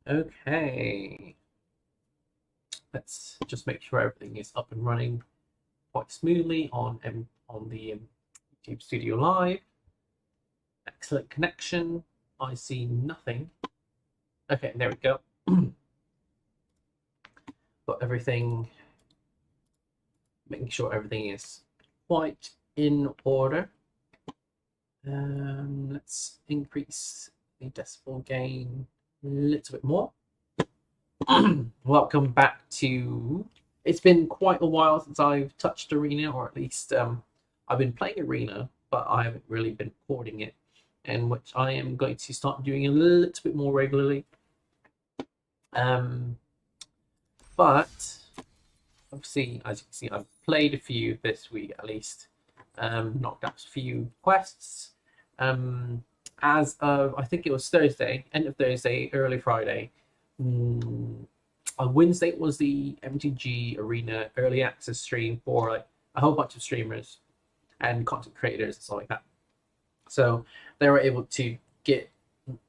Okay, let's just make sure everything is up and running quite smoothly on the YouTube Studio Live. Excellent connection. I see nothing. Okay, there we go. Got everything, making sure everything is quite in order. Let's increase the decibel gain a little bit more. Welcome back to. It's been quite a while since I've touched Arena, or at least I've been playing Arena, but I haven't really been recording it, and which I am going to start doing a little bit more regularly. But obviously, as you can see, I've played a few this week at least. Knocked out a few quests. As of, I think it was Thursday, end of Thursday, early Friday. On Wednesday was the MTG Arena early access stream for like a whole bunch of streamers and content creators and stuff like that. So they were able to get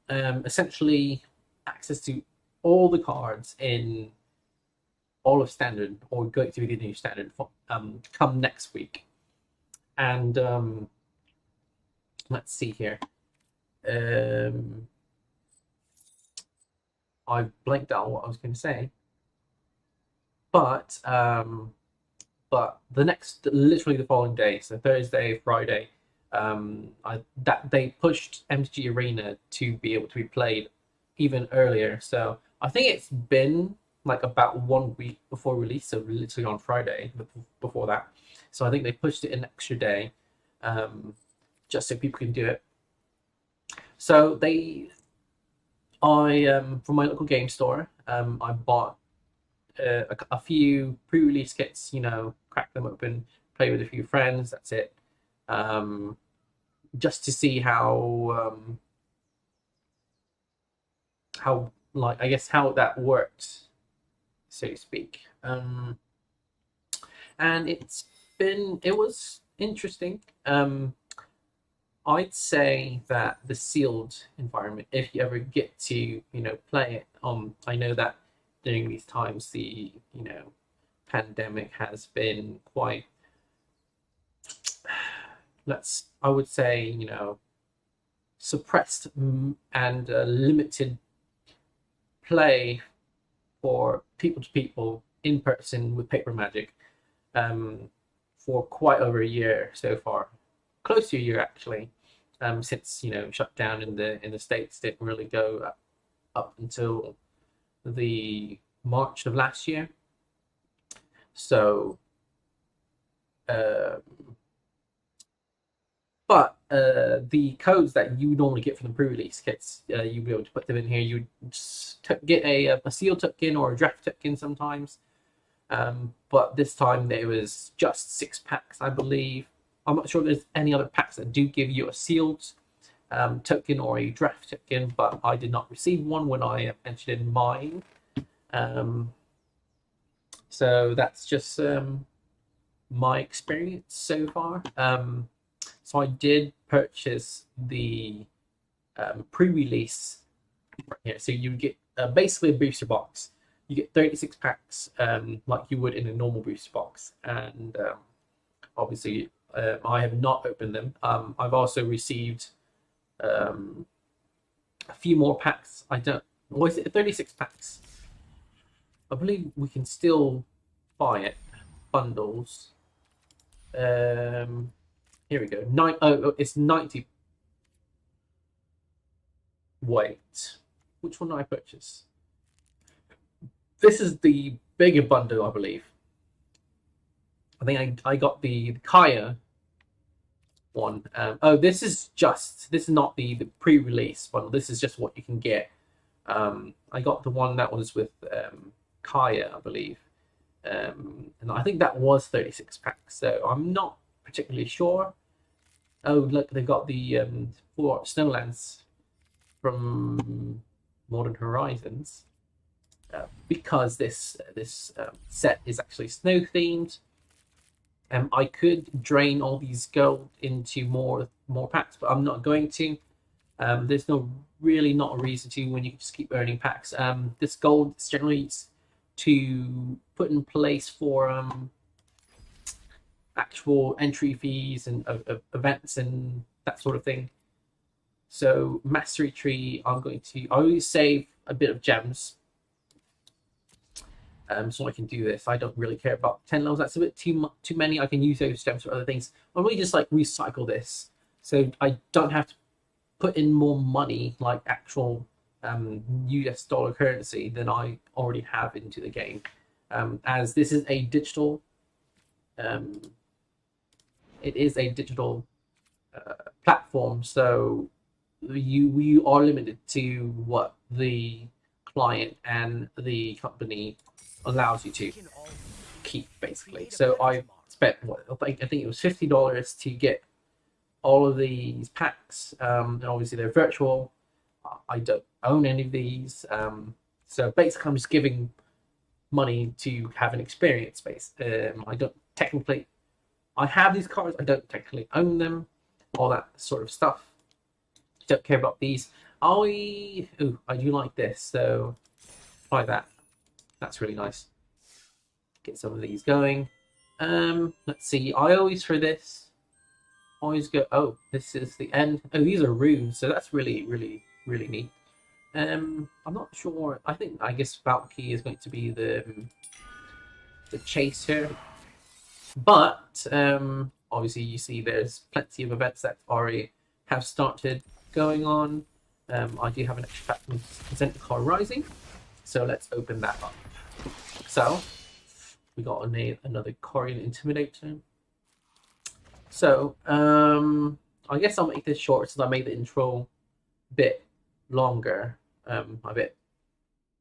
essentially access to all the cards in all of standard, or going to be the new standard for, come next week. And let's see here. I blanked out what I was going to say, but literally the following day, so Thursday, Friday, that they pushed MTG Arena to be able to be played even earlier. So I think it's been like about 1 week before release, so literally on Friday before that. So I think they pushed it an extra day, just so people can do it. So from my local game store, I bought a few pre-release kits. You know, crack them open, play with a few friends. That's it. Just to see how like, I guess, how that works, so to speak. And it was interesting. I'd say that the sealed environment, if you ever get to, play it, I know that during these times, the, pandemic has been quite, I would say, suppressed and limited play for people to people in person with paper magic for quite over a year so far, close to a year actually, since shut down in the States. Didn't really go up until the March of last year. So but the codes that you normally get from the pre-release kits, you'll be able to put them in here. You just get a seal token or a draft token sometimes. But this time there was just 6 packs, I believe. I'm not sure if there's any other packs that do give you a sealed token or a draft token, but I did not receive one when I entered in mine. So that's just my experience so far. So I did purchase the pre-release right here. So you get basically a booster box. You get 36 packs like you would in a normal booster box. And obviously I have not opened them. I've also received a few more packs. Was it 36 packs? I believe we can still buy it. Bundles. Here we go. It's 90. Wait, which one did I purchase? This is the bigger bundle, I believe. I think I got the Kaya one. This is not the pre-release bundle. This is just what you can get. I got the one that was with Kaya, I believe. And I think that was 36 packs. So I'm not particularly sure. Oh, look, they've got the 4 Snowlands from Modern Horizons, because this set is actually snow themed. I could drain all these gold into more packs, but I'm not going to. There's really not a reason to when you can just keep earning packs. This gold is generally to put in place for actual entry fees and events and that sort of thing. So mastery tree, I always save a bit of gems, so I can do this. I don't really care about 10 levels. That's a bit too many. I can use those gems for other things. I'll really just like recycle this, so I don't have to put in more money, like actual US dollar currency, than I already have into the game. As this is a digital, it is a digital platform, so you are limited to what the client and the company allows you to keep, basically. So I spent I think it was $50 to get all of these packs, and obviously they're virtual. I don't own any of these, so basically I'm just giving money to have an experience base. I don't technically, I have these cards, I don't technically own them, all that sort of stuff. Don't care about these. I do like this, so try that. That's really nice. Get some of these going. Let's see. I always for this always go. Oh, this is the end. Oh, these are runes, so that's really neat. I'm not sure. I guess WotC is going to be the chaser, but obviously you see there's plenty of events that already have started going on. I do have an extra pack from Zendikar Rising, so let's open that up. So we got another Korean Intimidator. So I guess I'll make this short since I made the intro a bit longer, a bit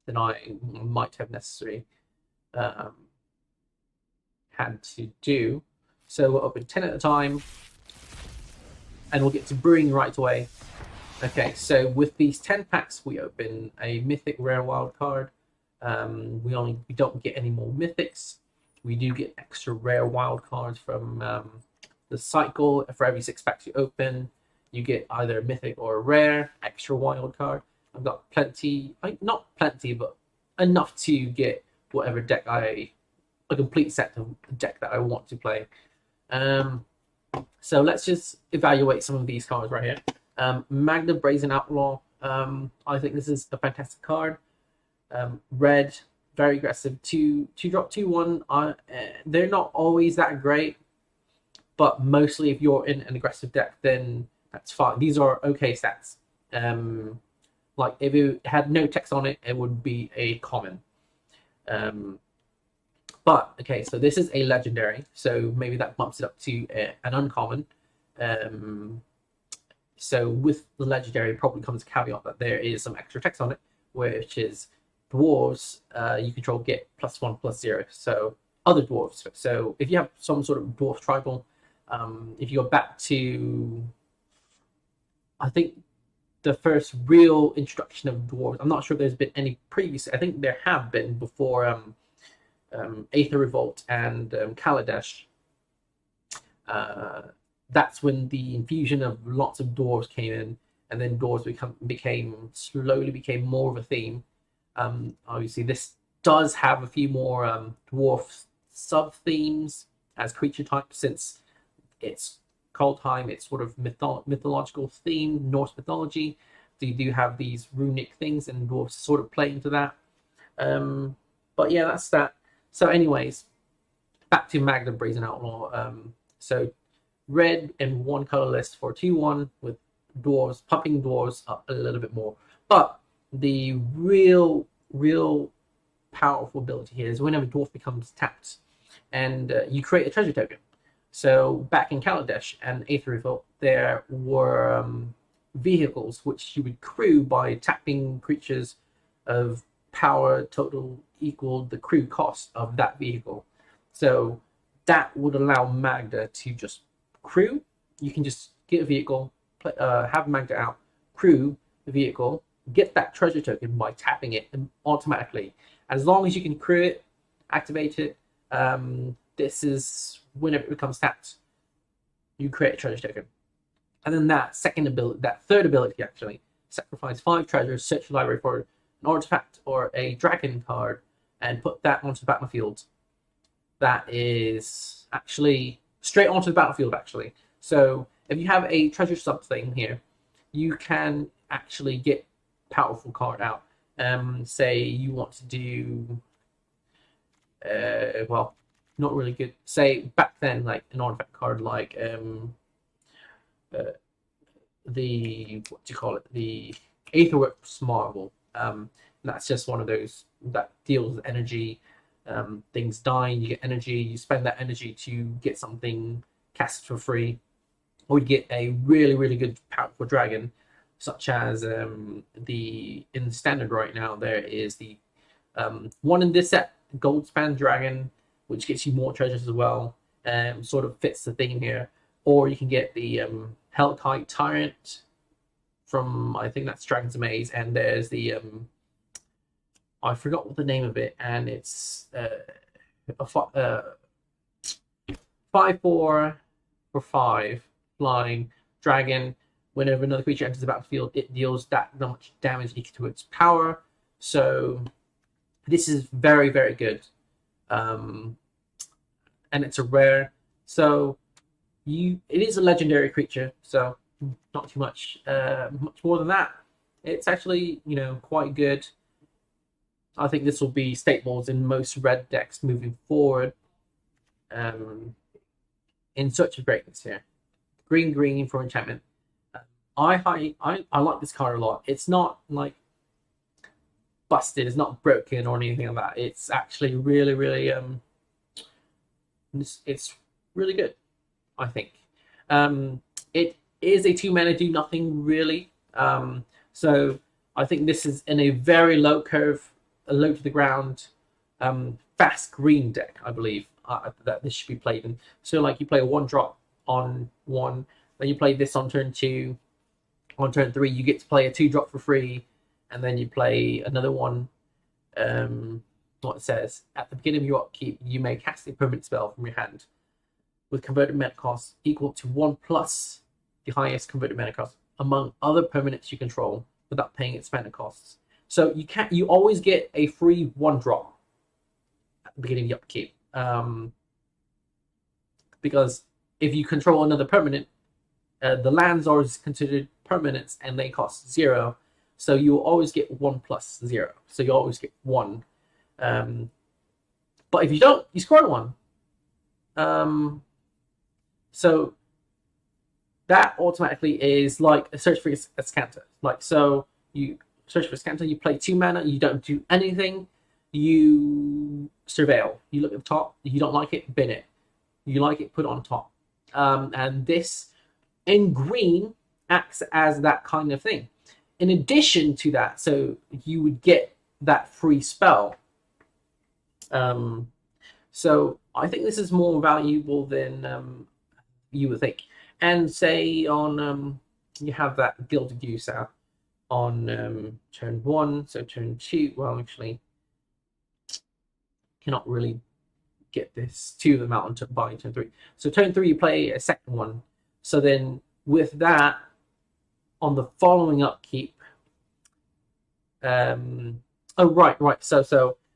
than I might have necessarily had to do. So we'll open 10 at a time, and we'll get to brewing right away. Okay, so with these 10 packs, we open a mythic rare wild card. We don't get any more mythics. We do get extra rare wild cards from the cycle. For every 6 packs you open, you get either a mythic or a rare extra wild card. I've got plenty, not plenty, but enough to get whatever deck a complete set of deck that I want to play. So let's just evaluate some of these cards right here. Magna Brazen Outlaw. I think this is a fantastic card. Red, very aggressive. 2-drop 2/1. They're not always that great, but mostly if you're in an aggressive deck, then that's fine. These are okay stats. Like if it had no text on it, it would be a common. But okay, so this is a legendary, so maybe that bumps it up to an uncommon. So with the legendary, probably comes a caveat that there is some extra text on it, which is dwarves you control get +1/+0. So other dwarves. So if you have some sort of dwarf tribal, if you go back to, I think the first real introduction of dwarves, I'm not sure if there's been any previous. I think there have been before Aether Revolt and Kaladesh. That's when the infusion of lots of dwarves came in, and then dwarves slowly became more of a theme. Obviously, this does have a few more dwarf sub themes as creature types, since it's Kaldheim. It's sort of mythological theme, Norse mythology. So you do have these runic things, and dwarves sort of play into that. But yeah, that's that. So anyways, back to Magna Brazen Outlaw. So red and 1 colorless for 2/1 with dwarves, pumping dwarves up a little bit more. But the real powerful ability here is whenever dwarf becomes tapped, and you create a treasure token. So back in Kaladesh and Aether Revolt, there were vehicles which you would crew by tapping creatures of power total equaled the crew cost of that vehicle. So that would allow Magda to just crew. You can just get a vehicle, have Magda out, crew the vehicle, get that treasure token by tapping it automatically. As long as you can crew it, activate it, this is whenever it becomes tapped, you create a treasure token. And then that third ability actually, sacrifice 5 treasures, search your library for an artifact or a dragon card, and put that onto the battlefield. That is actually straight onto the battlefield, actually. So if you have a treasure something here, you can actually get powerful card out. Say you want to do, well, not really good. Say back then, like an artifact card, like the what do you call it? The Aetherworks Marvel. That's just one of those that deals with energy. Things dying, you get energy. You spend that energy to get something cast for free, or you get a really good powerful dragon, such as the in standard right now. There is the one in this set, Goldspan Dragon, which gets you more treasures as well. Sort of fits the theme here. Or you can get the Hellkite Tyrant from, I think that's Dragon's Maze, and there's the I forgot what the name of it, and it's a 5/4 for 5 flying dragon. Whenever another creature enters the battlefield, it deals that much damage equal to its power. So this is very good, and it's a rare. So it is a legendary creature. So not too much more than that. It's actually quite good. I think this will be staples in most red decks moving forward. In search of greatness here, green for enchantment. I like this card a lot. It's not like busted, it's not broken or anything like that. It's actually really it's really good, I think. It is a 2-mana do nothing really. So I think this is in a very low curve, a low to the ground, fast green deck, I believe, that this should be played in. So like you play a 1-drop on 1, then you play this on turn 2. On turn 3, you get to play a 2-drop for free, and then you play another one. What it says, at the beginning of your upkeep, you may cast a permanent spell from your hand with converted mana cost equal to 1+ the highest converted mana cost among other permanents you control without paying its mana costs. So you always get a free 1-drop at the beginning of the upkeep. Because if you control another permanent, the lands are considered permanents and they cost 0. So you will always get 1 + 0. So you always get 1. But if you don't, you score 1. So that automatically is like a search for a scanter. Like, so you search for a scanter, you play 2 mana, you don't do anything, you surveil. You look at the top, you don't like it, bin it. You like it, put it on top. And this in green acts as that kind of thing. In addition to that, so you would get that free spell. So I think this is more valuable than you would think. And say on you have that Gilded Goose out on turn 1, so turn 2, well, actually cannot really get this to the mountain by turn 3. So turn 3, you play a second one. So then with that, on the following upkeep, so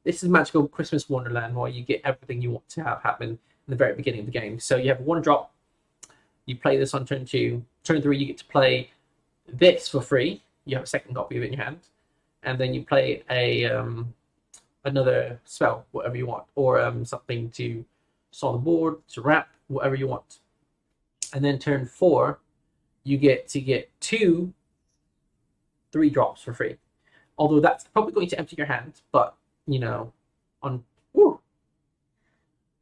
this is Magical Christmas Wonderland, where you get everything you want to have happen in the very beginning of the game. So you have 1-drop, you play this on turn 2. Turn 3, you get to play this for free. You have a second copy of it in your hand, and then you play a another spell, whatever you want, or something to solve the board, to wrap, whatever you want. And then turn 4, you get to get 2 3-drops for free. Although that's probably going to empty your hand, but on woo.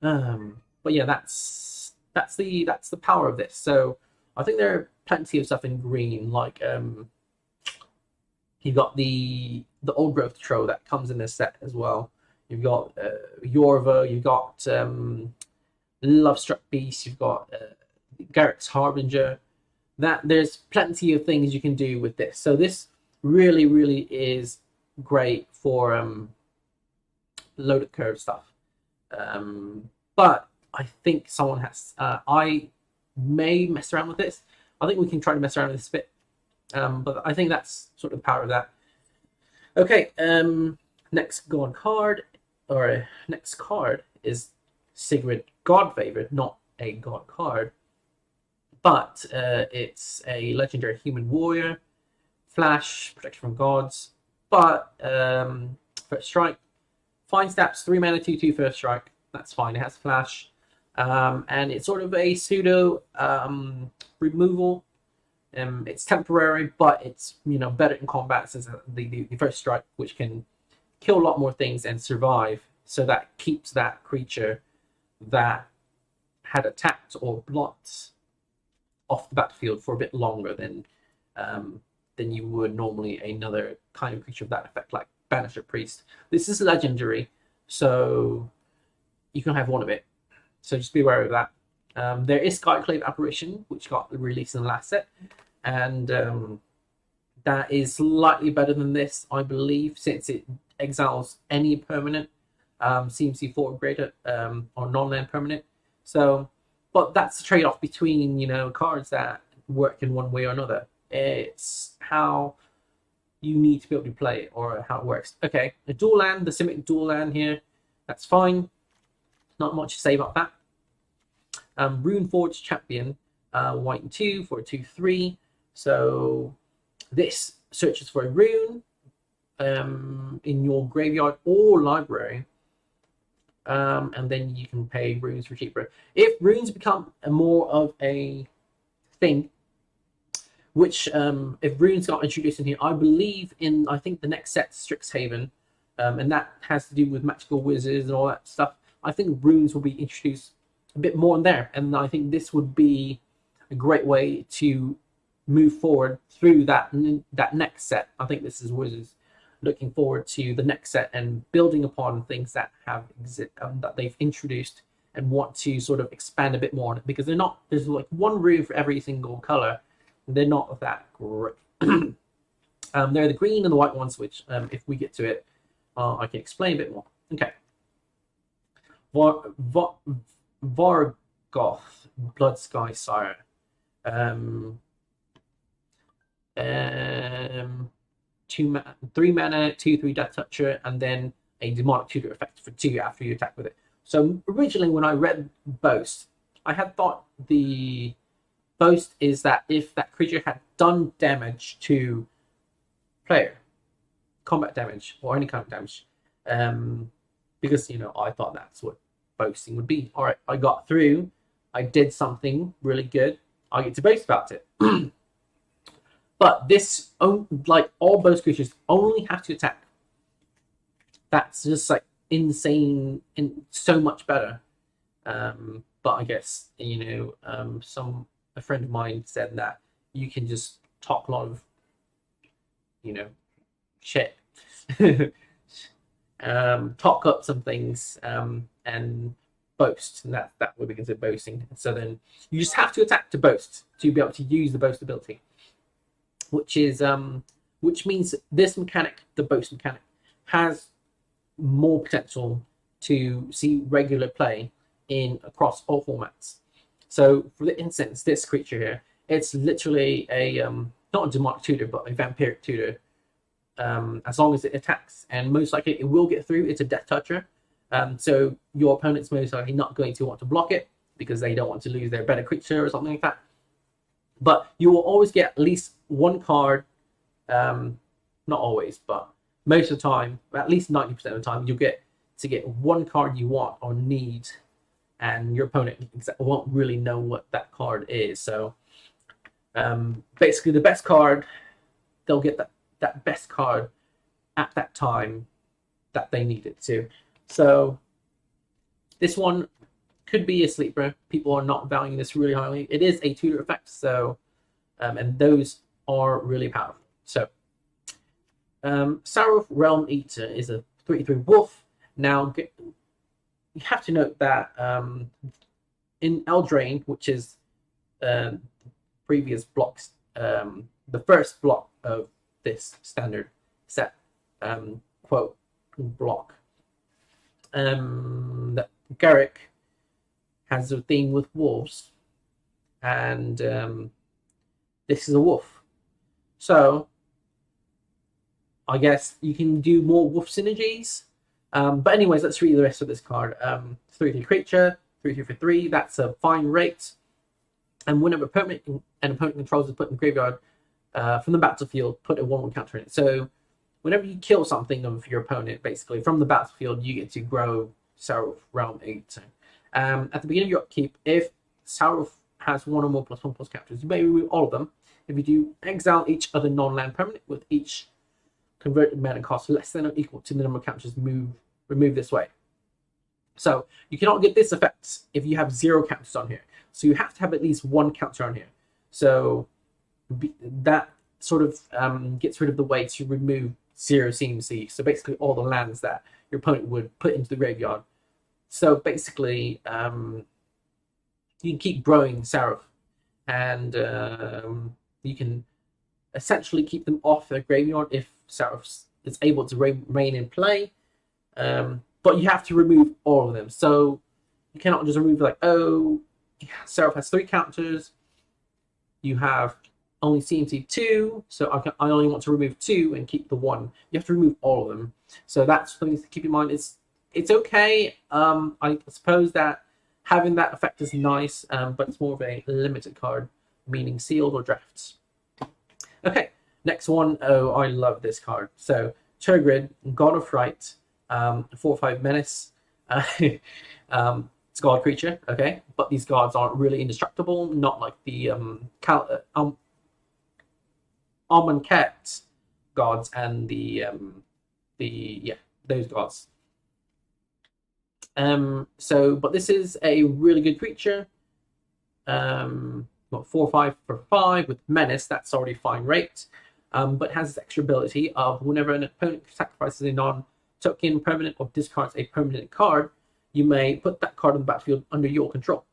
But yeah, that's the power of this. So I think there are plenty of stuff in green, like you've got the old growth troll that comes in this set as well. You've got Yorva, you've got Lovestruck Beast, you've got Garrick's Harbinger. That there's plenty of things you can do with this. So this really is great for loaded curve stuff. But I think someone has I may mess around with this, I think we can try to mess around with this a bit. But I think that's sort of the power of that. Okay, next card is Sigrid God Favorite, not a god card, but it's a legendary human warrior, flash, protection from gods, but first strike, fine stats, 3 mana, 2/2 first strike. That's fine. It has flash, and it's sort of a pseudo removal. It's temporary, but it's better in combat since the first strike, which can kill a lot more things and survive. So that keeps that creature that had attacked or blocked off the battlefield for a bit longer than you would normally another kind of creature of that effect, like Banisher Priest. This is legendary, so you can have one of it. So just be aware of that. There is Skyclave Apparition, which got released in the last set, and that is slightly better than this, I believe, since it exiles any permanent CMC4 greater or non-land permanent. So, but that's the trade-off between cards that work in one way or another. It's how you need to be able to play it or how it works. Okay, a dual land, the Simic dual land here, that's fine. Not much to say about that. Runeforge Champion, white and 2 for a 2/3. So this searches for a rune in your graveyard or library, and then you can pay runes for cheaper. If runes become more of a thing, which if runes got introduced in here, I believe I think the next set, Strixhaven, and that has to do with magical wizards and all that stuff. I think runes will be introduced a bit more in there, and I think this would be a great way to move forward through that next set. I think this is Wizards looking forward to the next set and building upon things that that they've introduced and want to sort of expand a bit more on it, because there's like one rune for every single color. They're not that great. They're the green and the white ones, which if we get to it, I can explain a bit more. Okay. Vargoth, Blood Sky Sire. 3 mana, 2/3 Death Toucher, and then a Demonic Tutor effect for 2 after you attack with it. So originally, when I read Boast, I had thought the Boast is that if that creature had done damage to player, combat damage or any kind of damage, because I thought that's what boasting would be. All right, I got through, I did something really good, I get to boast about it. But this, like all boast creatures, only have to attack. That's just like insane and so much better. But I guess a friend of mine said that you can just talk a lot of shit, talk up some things, and boast, and that would be considered boasting. So then you just have to attack to boast to be able to use the boast ability, which means this mechanic, the boast mechanic, has more potential to see regular play across all formats. So for instance, this creature here, it's literally a not a demonic tutor, but a vampiric tutor. As long as it attacks, and most likely it will get through. It's a Death Toucher, so your opponent's most likely not going to want to block it because they don't want to lose their better creature or something like that. But you will always get at least one card, not always, but most of the time, at least 90% of the time, you'll get one card you want or need, and your opponent won't really know what that card is. So basically the best card, they'll get that best card at that time that they need it to. So this one could be a sleeper. People are not valuing this really highly. It is a tutor effect, so and those are really powerful. So Sarrow Realm Eater is a 3/3 wolf. Now you have to note that in Eldraine, which is previous blocks, the first block of this standard set quote block, that Garrick has a thing with wolves, and this is a wolf. So I guess you can do more wolf synergies. But anyways, let's read the rest of this card. 3/3 creature, 3/3 for 3. That's a fine rate. And whenever an opponent controls is put in the graveyard from the battlefield, put a 1/1 counter in it. So whenever you kill something of your opponent, basically from the battlefield, you get to grow Saruf Realm 8. At the beginning of your upkeep, if Saruf has 1 or more +1/+1 counters, you may remove all of them. If you do, exile each other non-land permanent with each converted mana cost less than or equal to the number of counters removed this way. So you cannot get this effect if you have 0 counters on here. So you have to have at least 1 counter on here. So that sort of gets rid of the way to remove 0 CMC. So basically all the lands that your opponent would put into the graveyard. So basically you can keep growing Saruf, and you can essentially keep them off the graveyard if Saruf is able to remain in play. But you have to remove all of them. So you cannot just remove like, oh, Saruf has 3 counters. You have only CMC 2, so I only want to remove 2 and keep the 1. You have to remove all of them. So that's something to keep in mind. It's okay. I suppose that having that effect is nice, but it's more of a limited card, meaning sealed or drafts. Okay, next one. Oh, I love this card. So Turgid, God of Fright, 4/5 menace. It's a god creature, okay, but these gods aren't really indestructible, not like the Amonkhet gods and those gods. But this is a really good creature. Got 4/5 for 5 with menace. That's already fine rate. But has this extra ability of whenever an opponent sacrifices a non-token permanent or discards a permanent card, you may put that card on the battlefield under your control.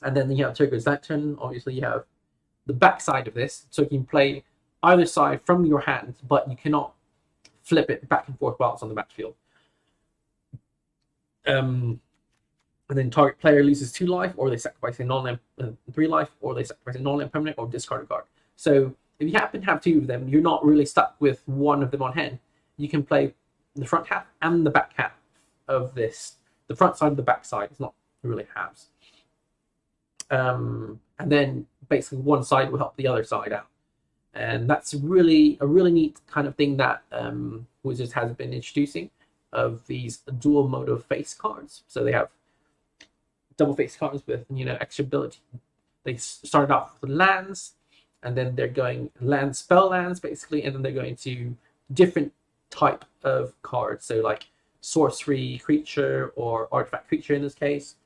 And then you have Turgid's Lantern. Obviously, you have the backside of this, so you can play either side from your hand, but you cannot flip it back and forth while it's on the battlefield. And then target player loses 2 life, or they sacrifice a non-land 3 life, or they sacrifice a non-land permanent or discard a card. So if you happen to have 2 of them, you're not really stuck with 1 of them on hand. You can play the front half and the back half of this. The front side and the back side. It's not really halves. And then basically one side will help the other side out. And that's a really neat kind of thing that Wizards has been introducing, of these dual mode of face cards. So they have double face cards with extra ability. They started off with lands, and then they're going spell lands basically, and then they're going to different type of cards. So like sorcery creature or artifact creature in this case.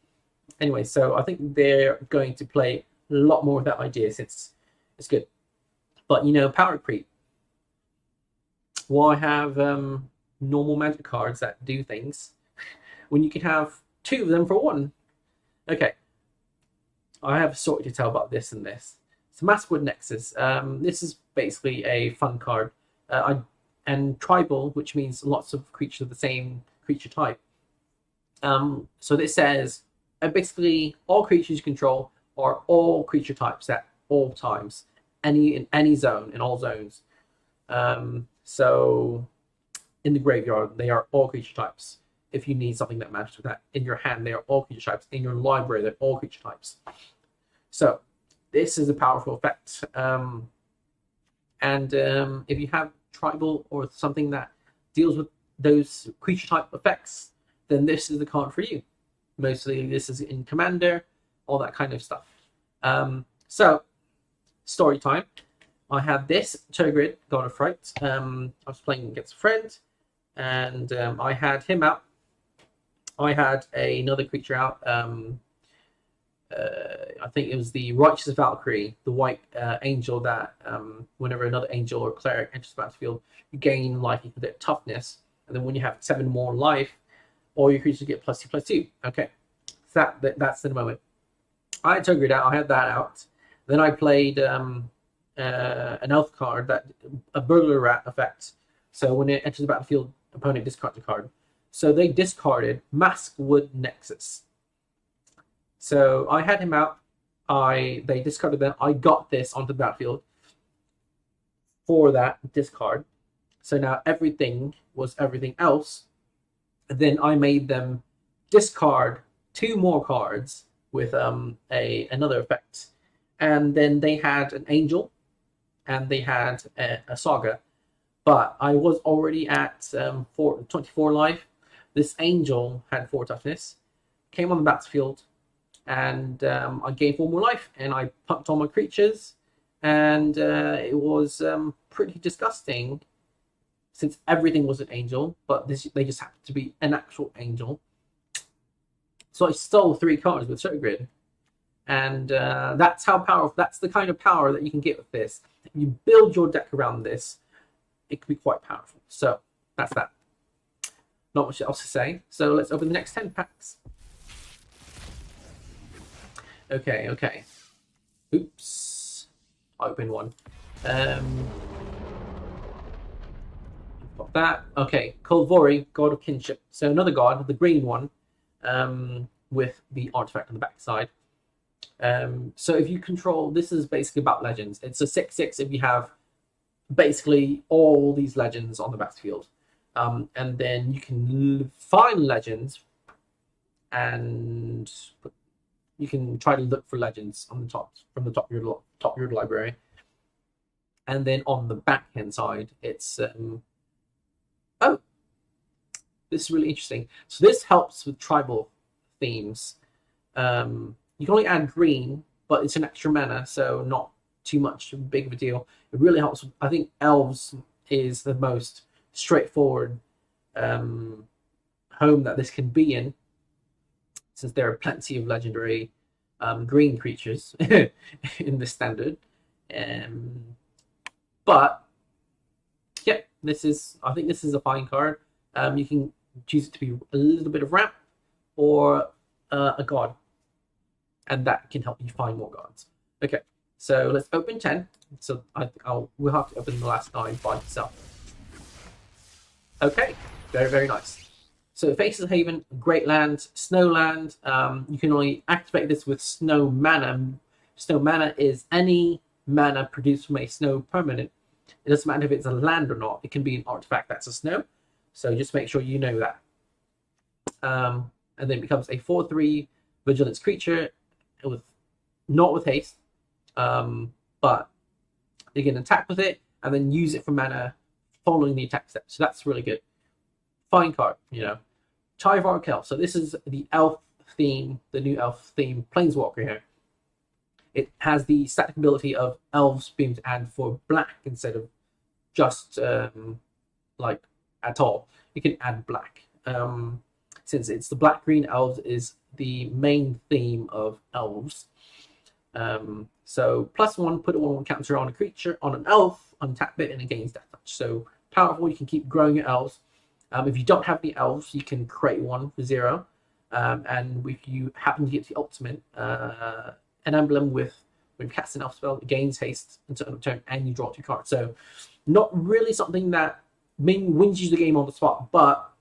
Anyway, so I think they're going to play a lot more with that idea since it's good. But power creep. Why have normal magic cards that do things when you can have 2 of them for 1? Okay, I have a story to tell about this and this. So Maskwood Nexus. This is basically a fun card. And tribal, which means lots of creatures of the same creature type. So this says basically all creatures you control are all creature types at all times, in any zone, in all zones. So in the graveyard, they are all creature types. If you need something that matches with that, in your hand, they are all creature types. In your library, they're all creature types. So this is a powerful effect. If you have tribal or something that deals with those creature type effects, then this is the card for you. Mostly this is in Commander, all that kind of stuff. So story time. I had this Turgid, God of Fright. I was playing against a friend, and I had him out. I had another creature out. I think it was the Righteous Valkyrie, the white angel that whenever another angel or cleric enters the battlefield, you gain like their toughness, and then when you have 7 more life, all your creatures get +2/+2. Okay, so that's the moment. I had Turgid out. I had that out. Then I played an elf card, a burglar rat effect. So when it enters the battlefield, opponent discards a card. So they discarded Maskwood Nexus. So I had him out. they discarded them. I got this onto the battlefield for that discard. So now everything was everything else. Then I made them discard 2 more cards with another effect, and then they had an angel, and they had a saga. But I was already at 24 life. This angel had 4 toughness, came on the battlefield, and I gained 4 more life, and I pumped all my creatures, and it was pretty disgusting since everything was an angel, but they just happened to be an actual angel. So I stole 3 cards with Circuit Grid, and that's how powerful. That's the kind of power that you can get with this. If you build your deck around this, it can be quite powerful. So that's that. Not much else to say. So let's open the next 10 packs. Okay. Oops. I opened one. Got that. Okay. Kaldheim, God of Kinship. So another god, the green one, with the artifact on the back side. So if you control, this is basically about legends. It's a 6/6 if you have basically all these legends on the battlefield. And then you can find legends, and you can try to look for legends on the top, from the top of your library. And then on the back hand side, it's oh, this is really interesting. So this helps with tribal themes. You can only add green, but it's an extra mana, so not too much big of a deal. It really helps. I think elves is the most straightforward home that this can be in, since there are plenty of legendary green creatures in the standard. But yeah, I think this is a fine card. You can choose it to be a little bit of ramp or a god, and that can help you find more gods. Okay, so let's open 10. So we'll have to open the last 9 by itself. Okay, very nice. So Faces of Haven, Great Land, Snow Land. You can only activate this with snow mana. Snow mana is any mana produced from a snow permanent. It doesn't matter if it's a land or not. It can be an artifact that's a snow. So just make sure you know that. And then it becomes a 4/3 vigilance creature not with haste, but you can attack with it and then use it for mana following the attack step. So that's really good. Fine card, Tyvar Kell. So this is the elf theme, the new elf theme Planeswalker here. It has the static ability of elves being to add for black instead of just like at all. You can add black. Since it's the black-green elves is the main theme of elves. So +1, put a 1/1 counter on a creature, on an elf, untap it, and it gains death touch. So powerful, you can keep growing your elves. If you don't have any elves, you can create one for 0. And if you happen to get the ultimate, an emblem when you cast an elf spell, it gains haste until end of turn, and you draw 2 cards. So not really something that wins you the game on the spot, but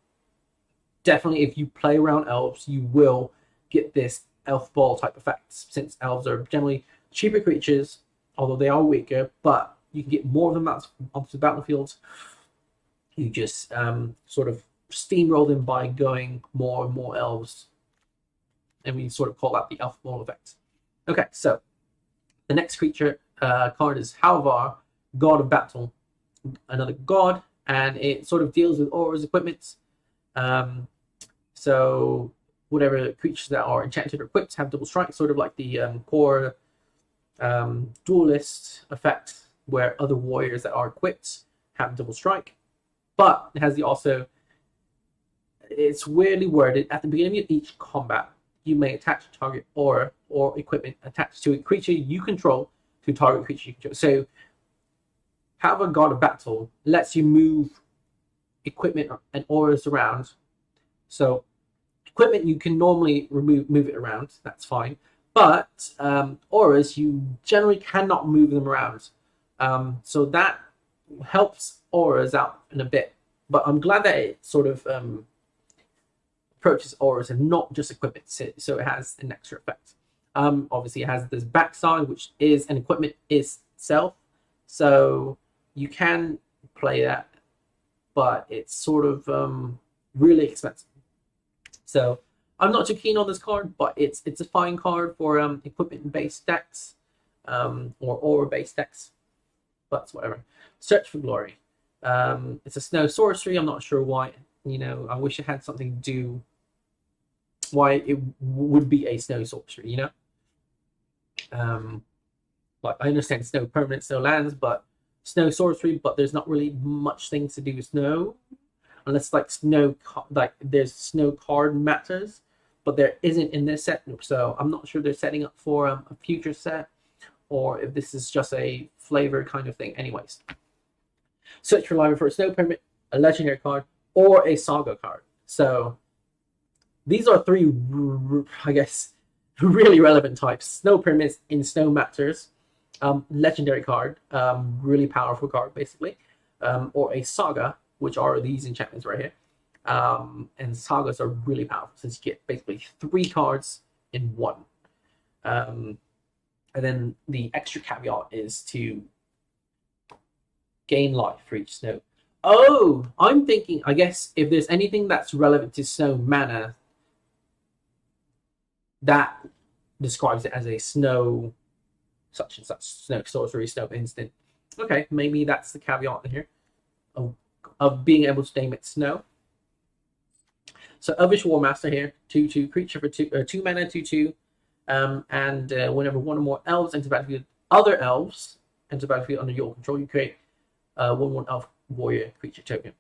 definitely if you play around elves, you will get this elf ball type effect, since elves are generally cheaper creatures, although they are weaker, but you can get more of them onto the battlefield. You just sort of steamroll them by going more and more elves, and we sort of call that the elf ball effect. Okay, so the next creature card is Halvar, God of Battle, another god, and it sort of deals with auras, equipment. So whatever creatures that are enchanted or equipped have double strike, sort of like the core duelist effect, where other warriors that are equipped have double strike. But it has it's weirdly worded. At the beginning of each combat, you may attach a target aura or equipment attached to a creature you control to target creature you control. So have a God of Battle lets you move equipment and auras around. So equipment, you can normally move it around, that's fine. But auras, you generally cannot move them around. So that helps auras out in a bit. But I'm glad that it sort of approaches auras and not just equipment, so it has an extra effect. Obviously, it has this backside, which is an equipment itself, so you can play that, but it's sort of really expensive. So I'm not too keen on this card, but it's a fine card for equipment-based decks or aura-based decks. But whatever. Search for Glory. It's a snow sorcery. I'm not sure why. I wish it had something to do. Why it would be a snow sorcery. Like I understand snow permanent, snow lands, but snow sorcery. But there's not really much things to do with snow, unless like there's snow card matters, but there isn't in this set. So I'm not sure they're setting up for a future set, or if this is just a flavor kind of thing. Anyways, search for library for a snow permit, a legendary card, or a saga card. So these are three, I guess, really relevant types. Snow permits in snow matters, legendary card, really powerful card basically, or a saga, which are these enchantments right here. And sagas are really powerful since you get basically 3 cards in one. And then the extra caveat is to gain life for each snow. Oh, I'm thinking, I guess, if there's anything that's relevant to snow mana, that describes it as a snow, such and such, snow sorcery, snow instant. Okay, maybe that's the caveat in here of being able to name it snow. So Elvish War Master here, 2/2 creature for 2 mana, 2/2. And whenever one or more elves enter the battlefield, other elves enter the battlefield under your control, you create 1/1 elf warrior creature token.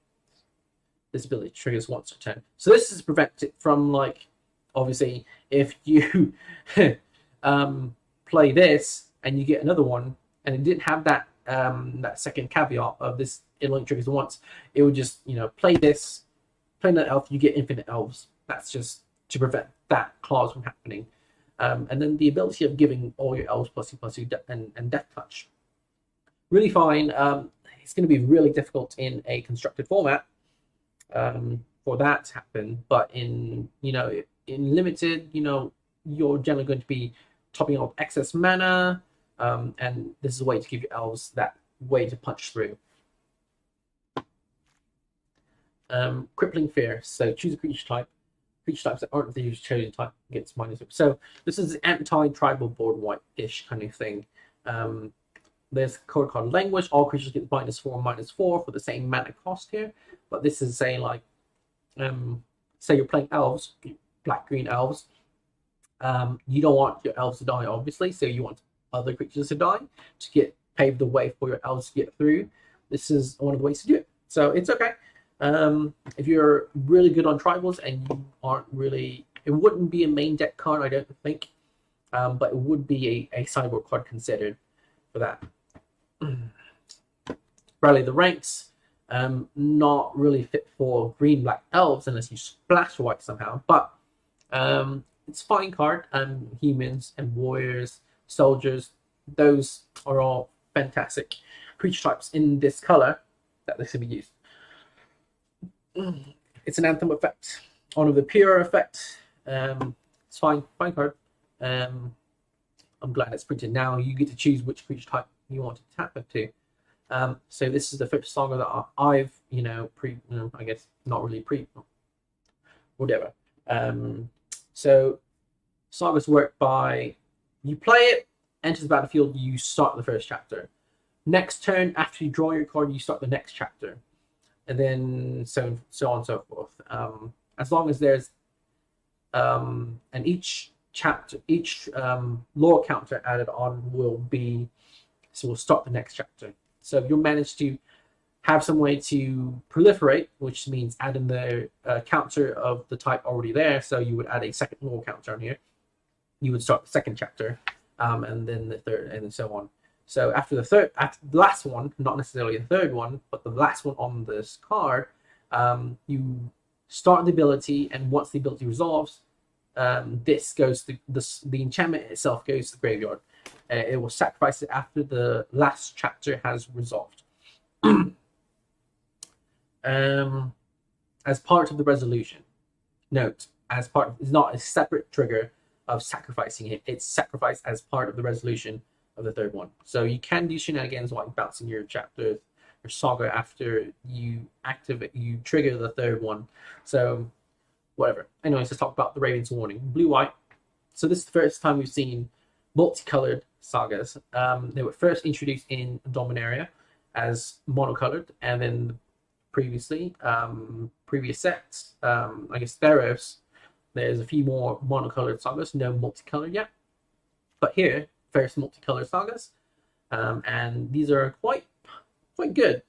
This ability triggers once per turn. So this is prevented from, like, obviously, if you play this and you get another one, and it didn't have that that second caveat of this, it only triggers once, it would just, play this, play another elf, you get infinite elves. That's just to prevent that clause from happening. And then the ability of giving all your elves +2/+2 and death touch. Really fine. It's going to be really difficult in a constructed format for that to happen. But in limited, you're generally going to be topping up excess mana, and this is a way to give your elves that way to punch through. Crippling Fear. So choose a creature type. Creature types that aren't the chosen type gets -. So this is anti-tribal board white-ish kind of thing. There's card Language. All creatures get -4/-4 for the same mana cost here. But this is saying, like, say you're playing elves, black-green elves. You don't want your elves to die, obviously, so you want other creatures to die to pave the way for your elves to get through. This is one of the ways to do it. So it's okay. If you're really good on tribals and you aren't really, it wouldn't be a main deck card, I don't think, but it would be a sideboard card considered for that. Rally the Ranks, not really fit for green-black elves unless you splash white somehow, but it's a fine card. Humans and warriors, soldiers, those are all fantastic creature types in this color that this can be used. It's an Anthem effect. Honor the Pure effect. It's fine card. I'm glad it's printed now. You get to choose which creature type you want to tap into. So this is the first saga that I've, I guess not really whatever. So sagas work by, you play it, enters the battlefield, you start the first chapter. Next turn, after you draw your card, you start the next chapter. And then so on and so forth. As long as there's and each chapter, each lore counter added on will start the next chapter. So if you manage to have some way to proliferate, which means add in the counter of the type already there, so you would add a second lore counter on here. You would start the second chapter, and then the third, and so on. So after the last one, not necessarily the third one, but the last one on this card, you start the ability, and once the ability resolves, this goes to the enchantment itself goes to the graveyard. It will sacrifice it after the last chapter has resolved. As part of the resolution, note, it's not a separate trigger of sacrificing it. It's sacrificed as part of the resolution of the third one. So you can do shenanigans like bouncing your chapter, your saga after you trigger the third one. So whatever. Anyways, let's talk about the Raven's Warning. Blue-white. So this is the first time we've seen multicolored sagas. They were first introduced in Dominaria as monocolored, and then previously, previous sets, I guess Theros, there's a few more monocolored sagas, no multicolored yet. But here, first multicolored sagas, and these are quite good.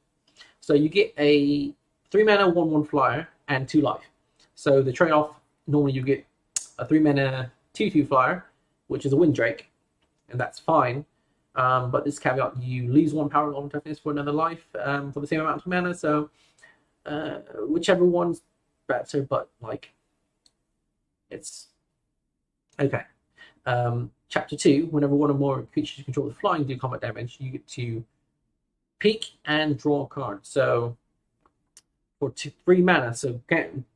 So you get a 3-mana 1/1 flyer and 2 life. So the trade-off, normally you get a 3-mana 2/2 flyer, which is a Windrake, and that's fine. But this caveat, you lose 1 power on toughness for another life for the same amount of mana. So whichever one's better, but like it's okay. Chapter 2, whenever one or more creatures you control with flying do combat damage, you get to peek and draw a card. So for 3 mana, so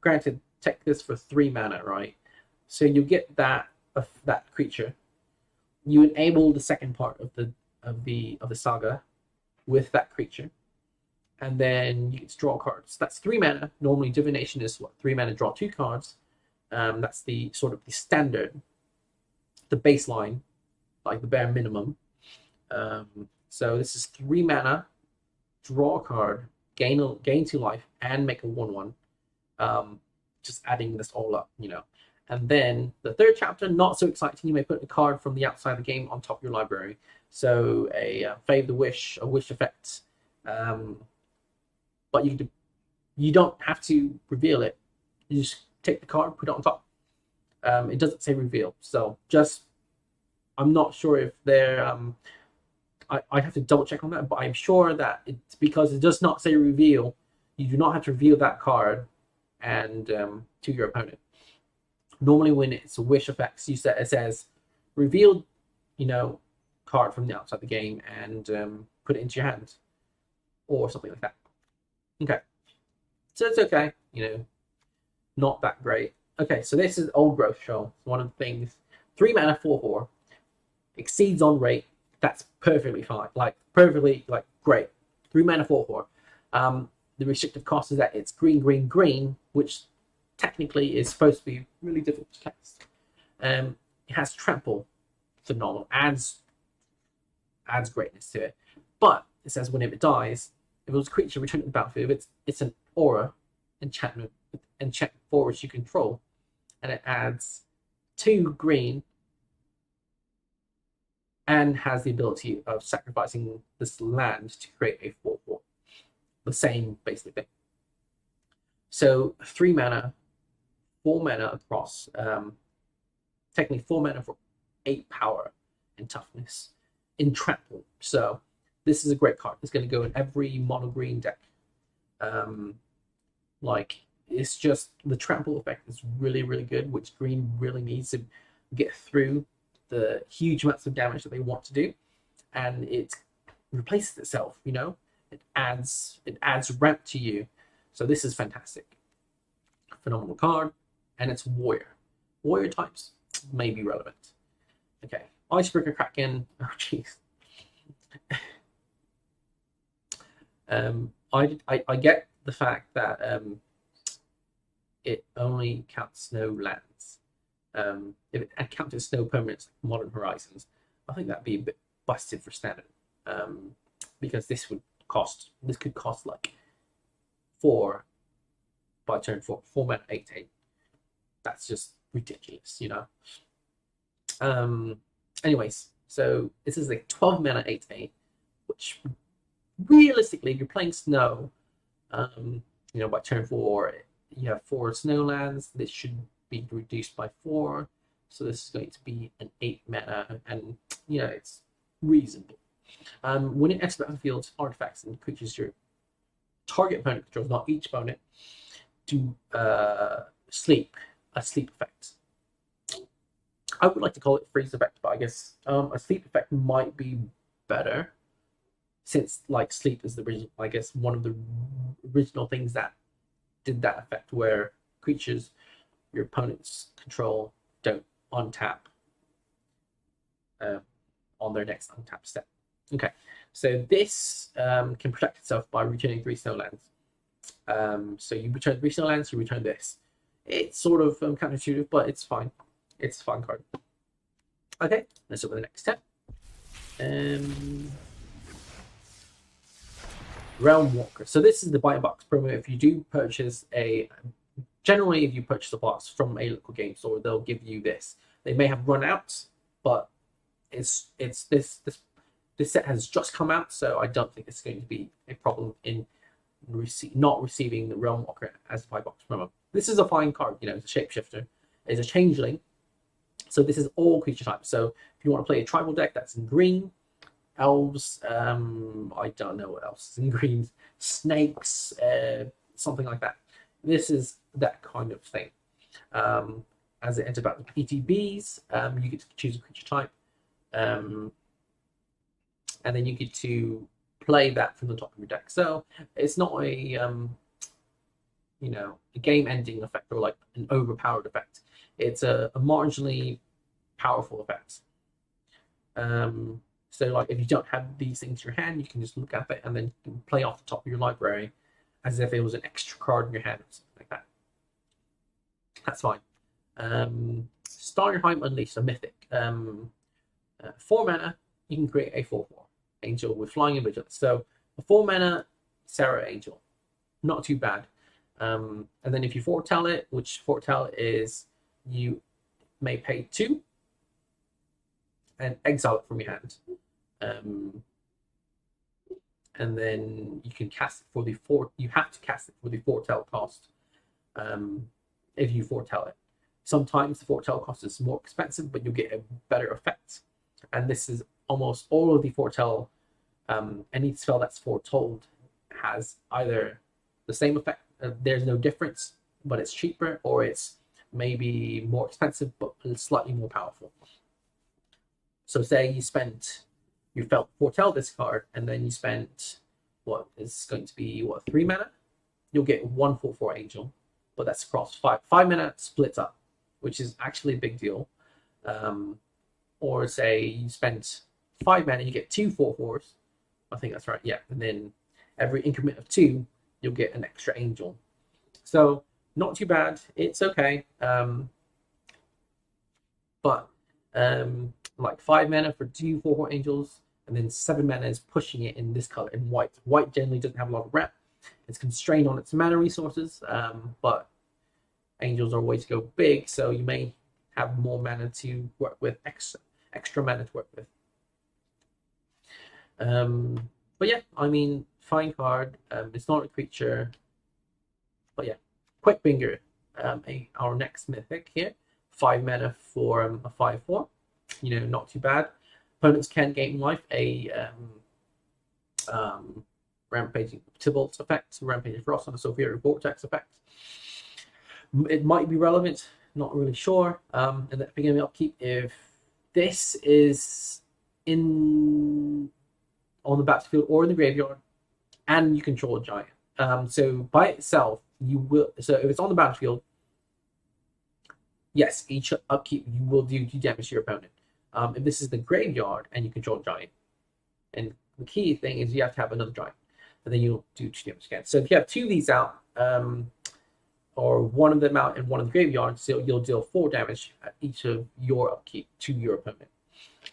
granted, take this for 3 mana, right? So you get that creature. You enable the second part of the saga with that creature, and then you get to draw cards. That's 3 mana. Normally, divination is what, 3 mana, draw 2 cards. That's the sort of the standard, the baseline, like the bare minimum. So this is 3 mana, draw a card, gain 2 life, and make a 1/1. Just adding this all up, you know. And then the third chapter, not so exciting. You may put a card from the outside of the game on top of your library. So a Fave the Wish, a wish effect. But you don't have to reveal it. You just take the card, put it on top. It doesn't say reveal. So just, I'm not sure if they're, I have to double check on that, but I'm sure that it's because it does not say reveal. You do not have to reveal that card and to your opponent. Normally, when it's a wish effects, it says reveal, you know, card from the outside the game and put it into your hand or something like that. Okay, so it's okay, you know, not that great. Okay, so this is Old Growth Show. One of the things, 3 mana 4/4 exceeds on rate. That's perfectly fine, like perfectly like great. 3 mana 4/4. The restrictive cost is that it's green, which technically is supposed to be really difficult to cast. It has trample, phenomenal, adds greatness to it. But it says whenever it dies, if it was a creature returned to the battlefield, it's an aura enchantment with enchantment 4 which you control, and it adds 2 green and has the ability of sacrificing this land to create a 4/4. The same basic thing. So 3 mana, 4 mana across, technically 4 mana for 8 power and toughness in trample. So this is a great card. It's going to go in every mono green deck. Like, it's just the trample effect is really good, which green really needs to get through the huge amounts of damage that they want to do, and it replaces itself. You know, it adds ramp to you. So this is fantastic, phenomenal card, and it's warrior. Warrior types may be relevant. Okay, Icebreaker Kraken. Oh jeez. I get the fact that it only counts snow lands. If it counted snow permanents, Modern Horizons, I think that'd be a bit busted for standard. Because this could cost like 4 by turn 4 mana 8/8. That's just ridiculous, you know. Anyways, so this is like 12 mana 8/8, which realistically, if you're playing snow, you know, by turn 4, you have 4 snow lands. This should be reduced by 4, so this is going to be an 8 mana, and you know, it's reasonable. When it exits the battlefield, artifacts and creatures your target opponent controls, not each opponent, do a sleep effect. I would like to call it freeze effect, but I guess a sleep effect might be better, since like sleep is the original, I guess, one of the original things that did that effect, where creatures your opponents control don't untap on their next untapped step. Okay, so this can protect itself by returning 3 snow lands. So you return 3 snow lands, you return this. It's sort of counterintuitive, but it's fine. It's a fun card. Okay, let's look at the next step. Realm Walker. So this is the buy box promo. If you do purchase generally if you purchase a box from a local game store, they'll give you this. They may have run out, but it's this set has just come out, so I don't think it's going to be a problem in not receiving the Realm Walker as a buy box promo. This is a fine card, it's a shapeshifter, it's a changeling. So this is all creature types. So if you want to play a tribal deck that's in green, elves, I don't know what else is in green, snakes, something like that. This is that kind of thing. As it enters about the ETBs, you get to choose a creature type, and then you get to play that from the top of your deck. So it's not a a game-ending effect or like an overpowered effect. It's a marginally powerful effect. So like if you don't have these things in your hand, you can just look at it and then play off the top of your library as if it was an extra card in your hand or something like that. That's fine. Starheim Unleashed, a mythic. 4 mana, you can create a 4/4 angel with flying and vigilance. So a 4 mana Sarah Angel, not too bad. And then if you foretell it, which foretell is you may pay 2 and exile it from your hand. And then you can cast it for the you have to cast it for the foretell cost. If you foretell it. Sometimes the foretell cost is more expensive, but you'll get a better effect. And this is almost all of the foretell. Any spell that's foretold has either the same effect, there's no difference, but it's cheaper, or it's maybe more expensive, but slightly more powerful. So say you foretell this card, and then you spent what is going to be 3 mana, you'll get 1 4/4 angel, but that's across 5 mana splits up, which is actually a big deal. Or say you spent 5 mana, you get 2 4/4s. I think that's right, yeah. And then every increment of 2, you'll get an extra angel. So not too bad. It's okay. But like 5 mana for 2 4/4 angels, and then 7 mana is pushing it in this color, in white. White generally doesn't have a lot of rep. It's constrained on its mana resources, but angels are a way to go big, so you may have more mana to work with, extra mana to work with. But yeah, I mean, fine card. It's not a creature, but yeah, quick finger. Our next mythic here, 5 mana for a 5/4. Not too bad. Opponents can gain life. A Rampaging Tybalt effect, Rampaging Frost, and a Sulfuric Vortex effect. It might be relevant, not really sure. And at the beginning of upkeep, if this is on the battlefield or in the graveyard, and you control a giant. So by itself, you will. So if it's on the battlefield, yes, each upkeep you will do damage to your opponent. If this is the graveyard and you control a giant, and the key thing is you have to have another giant, and then you'll do 2 damage again. So if you have 2 of these out, or 1 of them out and 1 in the graveyard, so you'll deal 4 damage at each of your upkeep to your opponent.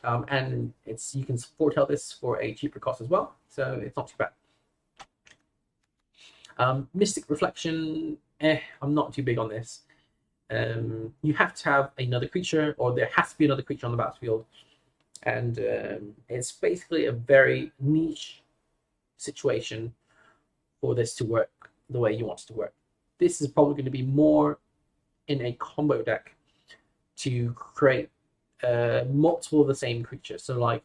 And you can foretell this for a cheaper cost as well, so it's not too bad. Mystic Reflection, I'm not too big on this. You have to have another creature, or there has to be another creature on the battlefield, and it's basically a very niche situation for this to work the way you want it to work. This is probably going to be more in a combo deck to create multiple of the same creatures. So like,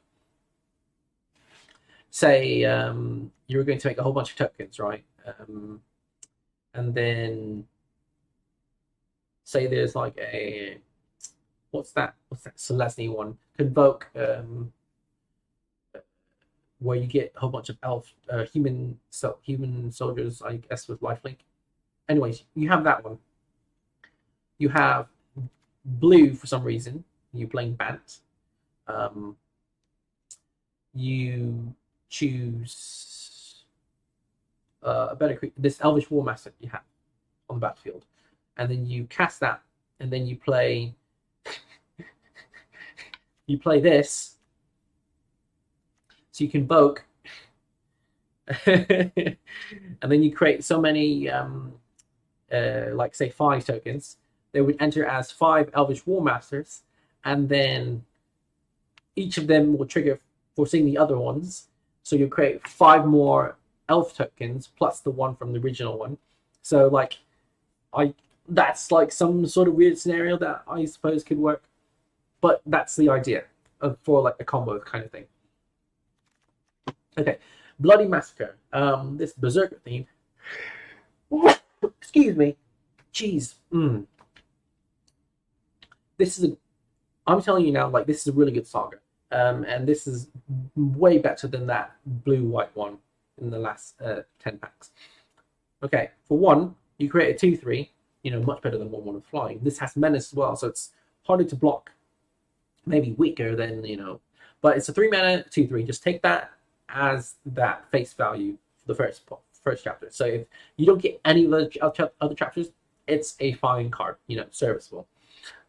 say you're going to make a whole bunch of tokens, right? And then say there's like a what's that Selesny one, Convoke, where you get a whole bunch of human soldiers, I guess, with lifelink. Anyways, you have that one. You have blue for some reason. You're playing Bant. you choose a better this Elvish War Master you have on the battlefield, and then you cast that, and then you play this, so you can invoke, and then you create so many like say 5 tokens. They would enter as 5 Elvish War Masters, and then each of them will trigger foreseeing the other ones. So you create 5 more elf tokens plus the one from the original one. So like that's like some sort of weird scenario that I suppose could work, but that's the idea for like a combo kind of thing. Okay, Bloody Massacre. This Berserker theme. Excuse me. Jeez. This is I'm telling you now, like, this is a really good saga. And this is way better than that blue-white one in the last 10 packs. Okay, for 1, you create a 2/3, much better than 1/1 with flying. This has menace as well, so it's harder to block, maybe weaker than, but it's a 3 mana 2/3. Just take that as that face value for the first chapter. So if you don't get any of the other chapters, it's a fine card, serviceable.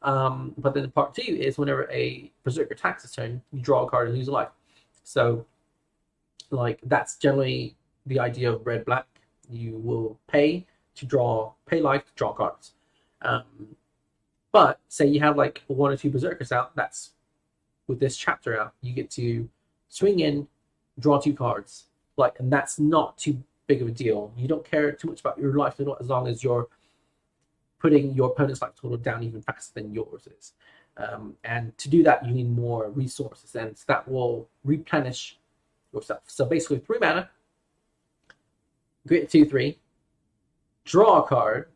But then part 2 is whenever a Berserker attacks its turn, you draw a card and lose a life. So, like, that's generally the idea of red-black. You will pay life to draw cards. But say you have like 1 or 2 Berserkers out, that's with this chapter out, you get to swing in, draw 2 cards. Like, and that's not too big of a deal. You don't care too much about your life as long as you're putting your opponent's life total down even faster than yours is. And to do that, you need more resources, and that will replenish yourself. So basically 3 mana, create 2/3, draw a card,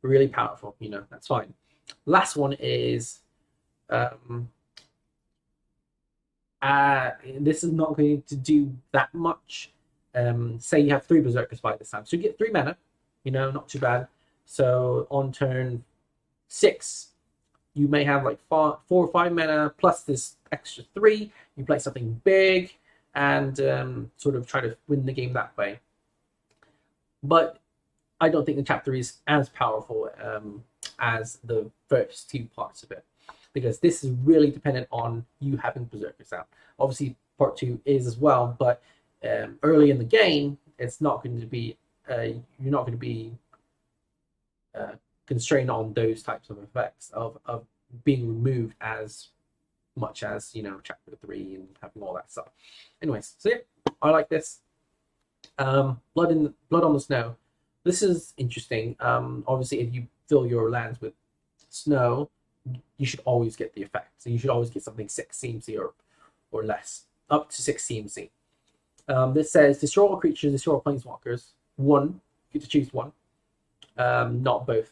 really powerful, that's fine. Last one is this is not going to do that much. Say you have 3 Berserkers by this time, so you get 3 mana, not too bad. So on turn 6, you may have like 4 or 5 mana plus this extra 3. You play something big and sort of try to win the game that way. But I don't think the chapter is as powerful as the first 2 parts of it, because this is really dependent on you having Berserkers out. Obviously, part 2 is as well, but early in the game, it's not going to be you're not going to be constrained on those types of effects of being removed as much as chapter 3 and having all that stuff. Anyways, so yeah, I like this. Blood on the Snow. This is interesting. Obviously, if you fill your lands with snow, you should always get the effect. So you should always get something 6 CMC or less, up to 6 CMC. This says destroy all creatures, destroy all planeswalkers. 1, you get to choose 1. Not both.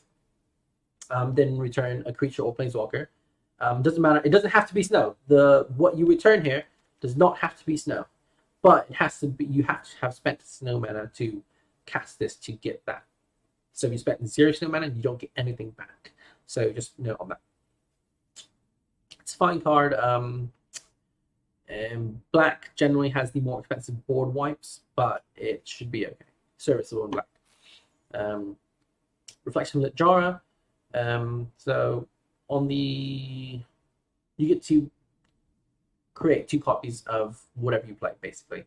Then return a creature or planeswalker. Doesn't matter. It doesn't have to be snow. What you return here does not have to be snow, but it has to be. You have to have spent snow mana to cast this to get that. So if you spent 0 snow mana, you don't get anything back. So just note on that. It's a fine card. Black generally has the more expensive board wipes, but it should be okay. Serviceable in black. Reflection Lit Jara. So on you get to create 2 copies of whatever you play, basically.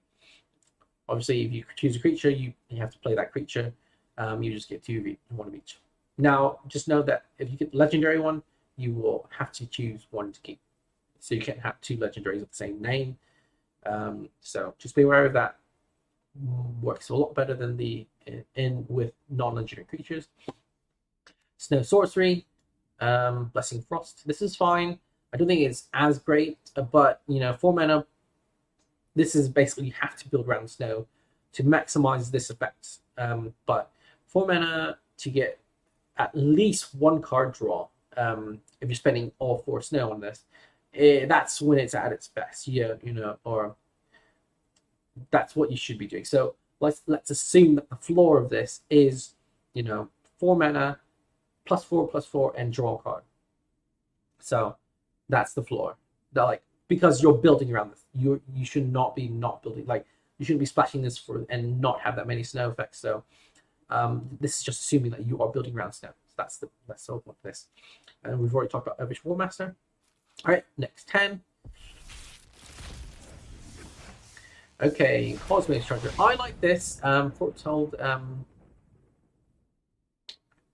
Obviously, if you choose a creature, you have to play that creature. You just get 2 of one of each. Now, just know that if you get the legendary one, you will have to choose 1 to keep. So you can't have 2 legendaries of the same name. So just be aware of that. Works a lot better than with non-legendary creatures. Snow Sorcery, Blessing Frost. This is fine. I don't think it's as great, but 4 mana. This is basically you have to build around snow to maximize this effect. But 4 mana to get at least 1 card draw. If you're spending all 4 snow on this, that's when it's at its best. Or that's what you should be doing. So let's assume that the floor of this is 4 mana. +4/+4 and draw a card. So that's the floor. that, like, because you're building around this, you should not be not building. Like, you shouldn't be splashing this for and not have that many snow effects. So this is just assuming that you are building around snow. So that's the whole point of this. And we've already talked about Elvish Warmaster. All right, next 10. Okay, Cosmic Structure. I like this. Foretold.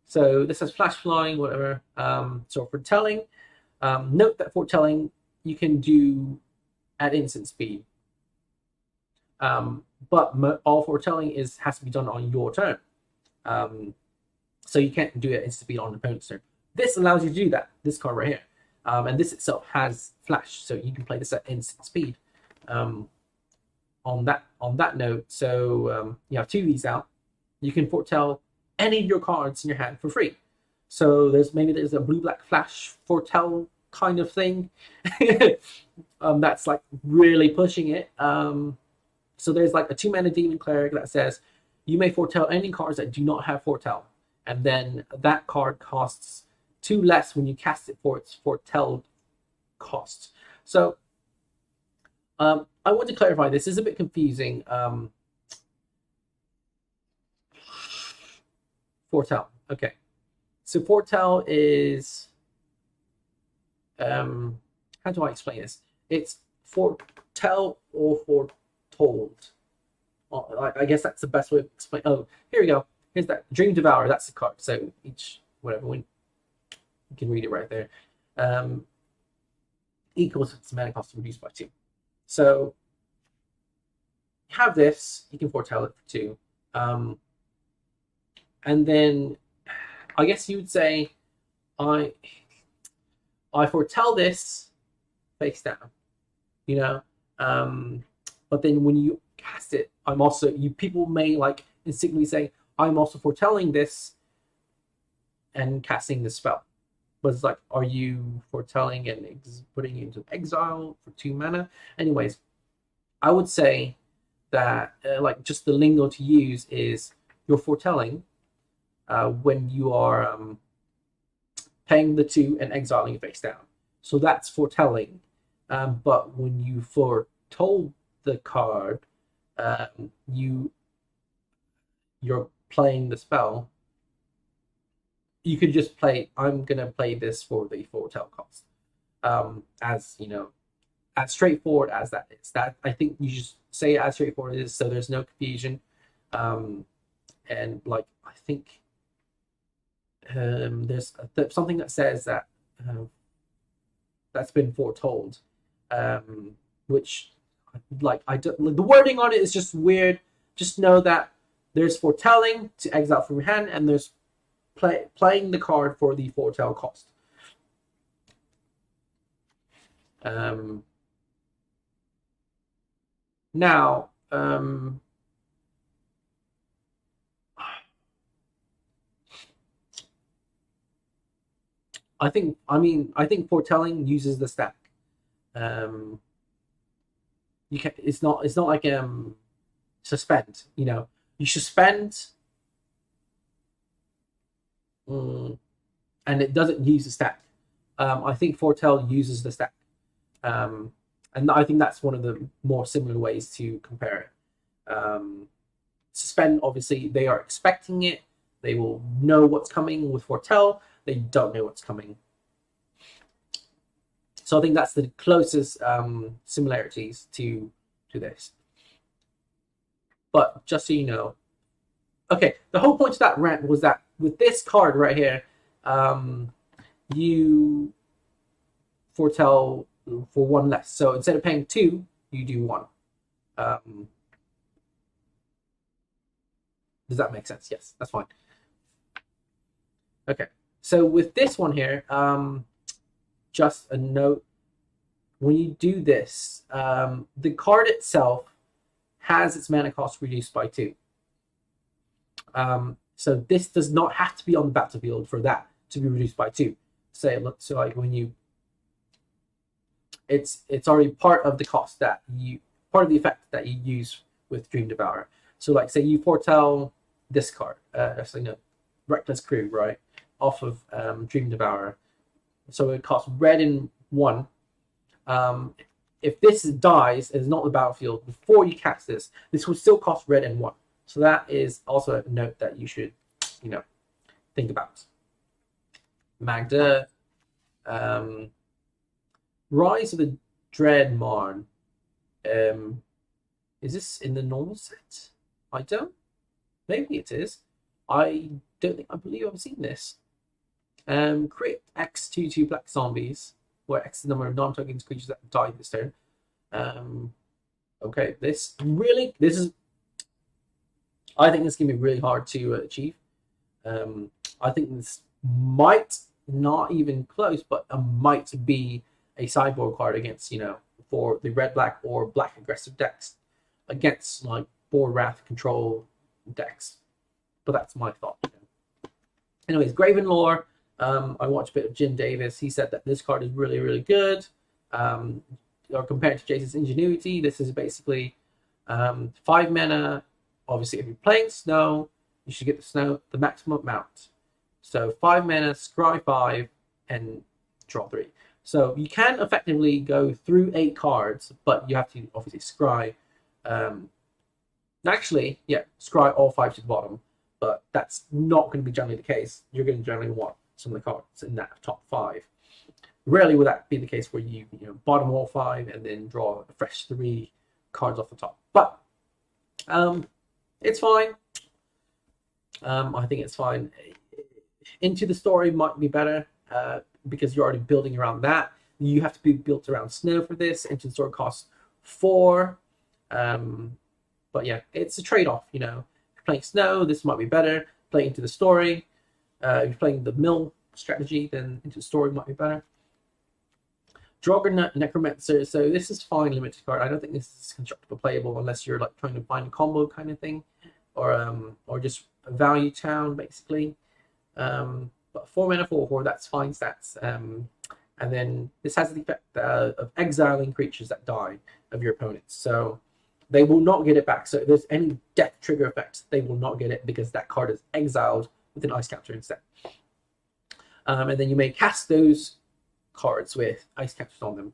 So this has flash flying, whatever. So foretelling. Note that foretelling you can do at instant speed. But all foretelling has to be done on your turn. So you can't do it at instant speed on the opponent's turn. This allows you to do that. This card right here. And this itself has flash, so you can play this at instant speed. On that note, so you have 2 of these out. You can foretell any of your cards in your hand for free. So there's a blue-black flash foretell kind of thing. That's like really pushing it. So there's like a 2-mana demon cleric that says you may foretell any cards that do not have foretell, and then that card costs 2 less when you cast it for its foretelled cost. So I want to clarify, this is a bit confusing. Foretell. Okay. So foretell is how do I explain this? It's foretell or foretold. I guess that's the best way to explain. Oh, here we go. Here's that Dream Devourer. That's the card. So each you can read it right there. Equals its mana cost reduced by 2. So you have this. You can foretell it for 2. And then I guess you would say I foretell this face down, you know. But then when you cast it, people may like instinctively say I'm also foretelling this and casting the spell. But it's like, are you foretelling and putting it into exile for 2 mana? Anyways, I would say that like just the lingo to use is you're foretelling when you are paying the 2 and exiling it face down. So that's foretelling. But when you foretold the card, you're playing the spell. You could just play, I'm going to play this for the foretell cost. As, you know, as straightforward as that is. That, I think you just say it as straightforward as it is, so there's no confusion. And, like, I think there's something that says that that's been foretold, which, like, the wording on it is just weird. Just know that there's foretelling to exile from your hand, and there's playing the card for the foretell cost. Now, I think foretelling uses the stack. You can. It's not like suspend. You know, you suspend. And it doesn't use the stack. I think foretell uses the stack, and I think that's one of the more similar ways to compare it. Suspend, obviously, they are expecting it. They will know what's coming. With foretell, they don't know what's coming. So I think that's the closest similarities to this. But just so you know, okay, the whole point of that rant was that with this card right here, you foretell for 1 less. So instead of paying 2, you do 1. Does that make sense? Yes, that's fine. Okay, so with this one here, just a note, when you do this, the card itself has its mana cost reduced by 2. So this does not have to be on the battlefield for that to be reduced by 2. So like when you, it's already part of the cost that part of the effect that you use with Dream Devourer. So like say you foretell this card, actually no, Reckless Crew, right, off of Dream Devourer. So it costs red and 1. If this dies and is not in the battlefield before you cast this, this will still cost red and 1. So that is also a note that you should, think about. Magda, Rise of the Dread Marn. Is this in the normal set? I don't. Maybe it is. I believe I've seen this. Create X2 black zombies, where X is the number of non-token creatures that die this turn. Okay, this is. I think this can be really hard to achieve. I think this might not even close, but might be a sideboard card against, for the red-black or black aggressive decks against like board wrath control decks. But that's my thought. Anyways, Graven Lore. I watched a bit of Jim Davis. He said that this card is really, really good. Or compared to Jason's Ingenuity, this is basically 5 mana. Obviously, if you're playing snow, you should get the maximum amount. So 5 mana, scry 5, and draw 3. So you can effectively go through 8 cards, but you have to obviously scry. Scry all 5 to the bottom, but that's not going to be generally the case. You're going to generally want some of the cards in that top 5. Rarely will that be the case where you bottom all 5 and then draw a fresh 3 cards off the top. But it's fine. I think it's fine. Into the Story might be better because you're already building around that. You have to be built around snow for this. Into the Story costs 4. But yeah, it's a trade-off. If you're playing snow, this might be better. Playing Into the Story. If you're playing the mill strategy, then Into the Story might be better. Drogonut Necromancer. So this is fine limited card. I don't think this is constructible playable unless you're like trying to find a combo kind of thing, or just a value town basically. But 4 mana 4/4, that's fine stats. And then this has the effect of exiling creatures that die of your opponents. So they will not get it back. So if there's any death trigger effect, they will not get it because that card is exiled with an ice counter instead. And then you may cast those cards with ice counters on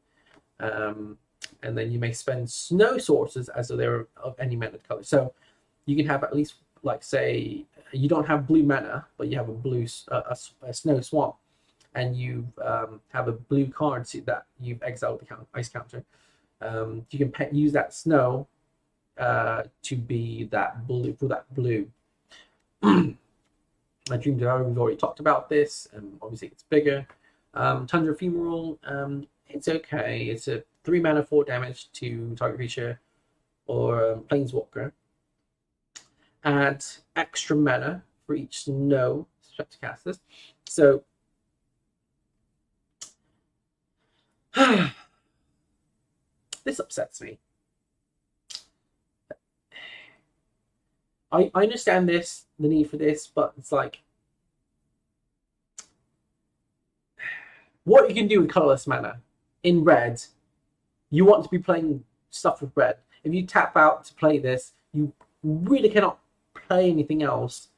them. And then you may spend snow sources as though they're of any mana color. So you can have at least, like, say, you don't have blue mana, but you have a snow swamp, and you have a blue card that you've exiled the ice counter. You can use that snow to be that blue for that blue. My Dream Devourer, we've already talked about this, and obviously it's bigger. Tundra Ephemeral, it's okay. It's a 3 mana 4 damage to target creature or Planeswalker. Add extra mana for each snow to cast this. So this upsets me. I understand the need for this, but it's like, what you can do with colorless mana in red, you want to be playing stuff with red. If you tap out to play this, you really cannot play anything else.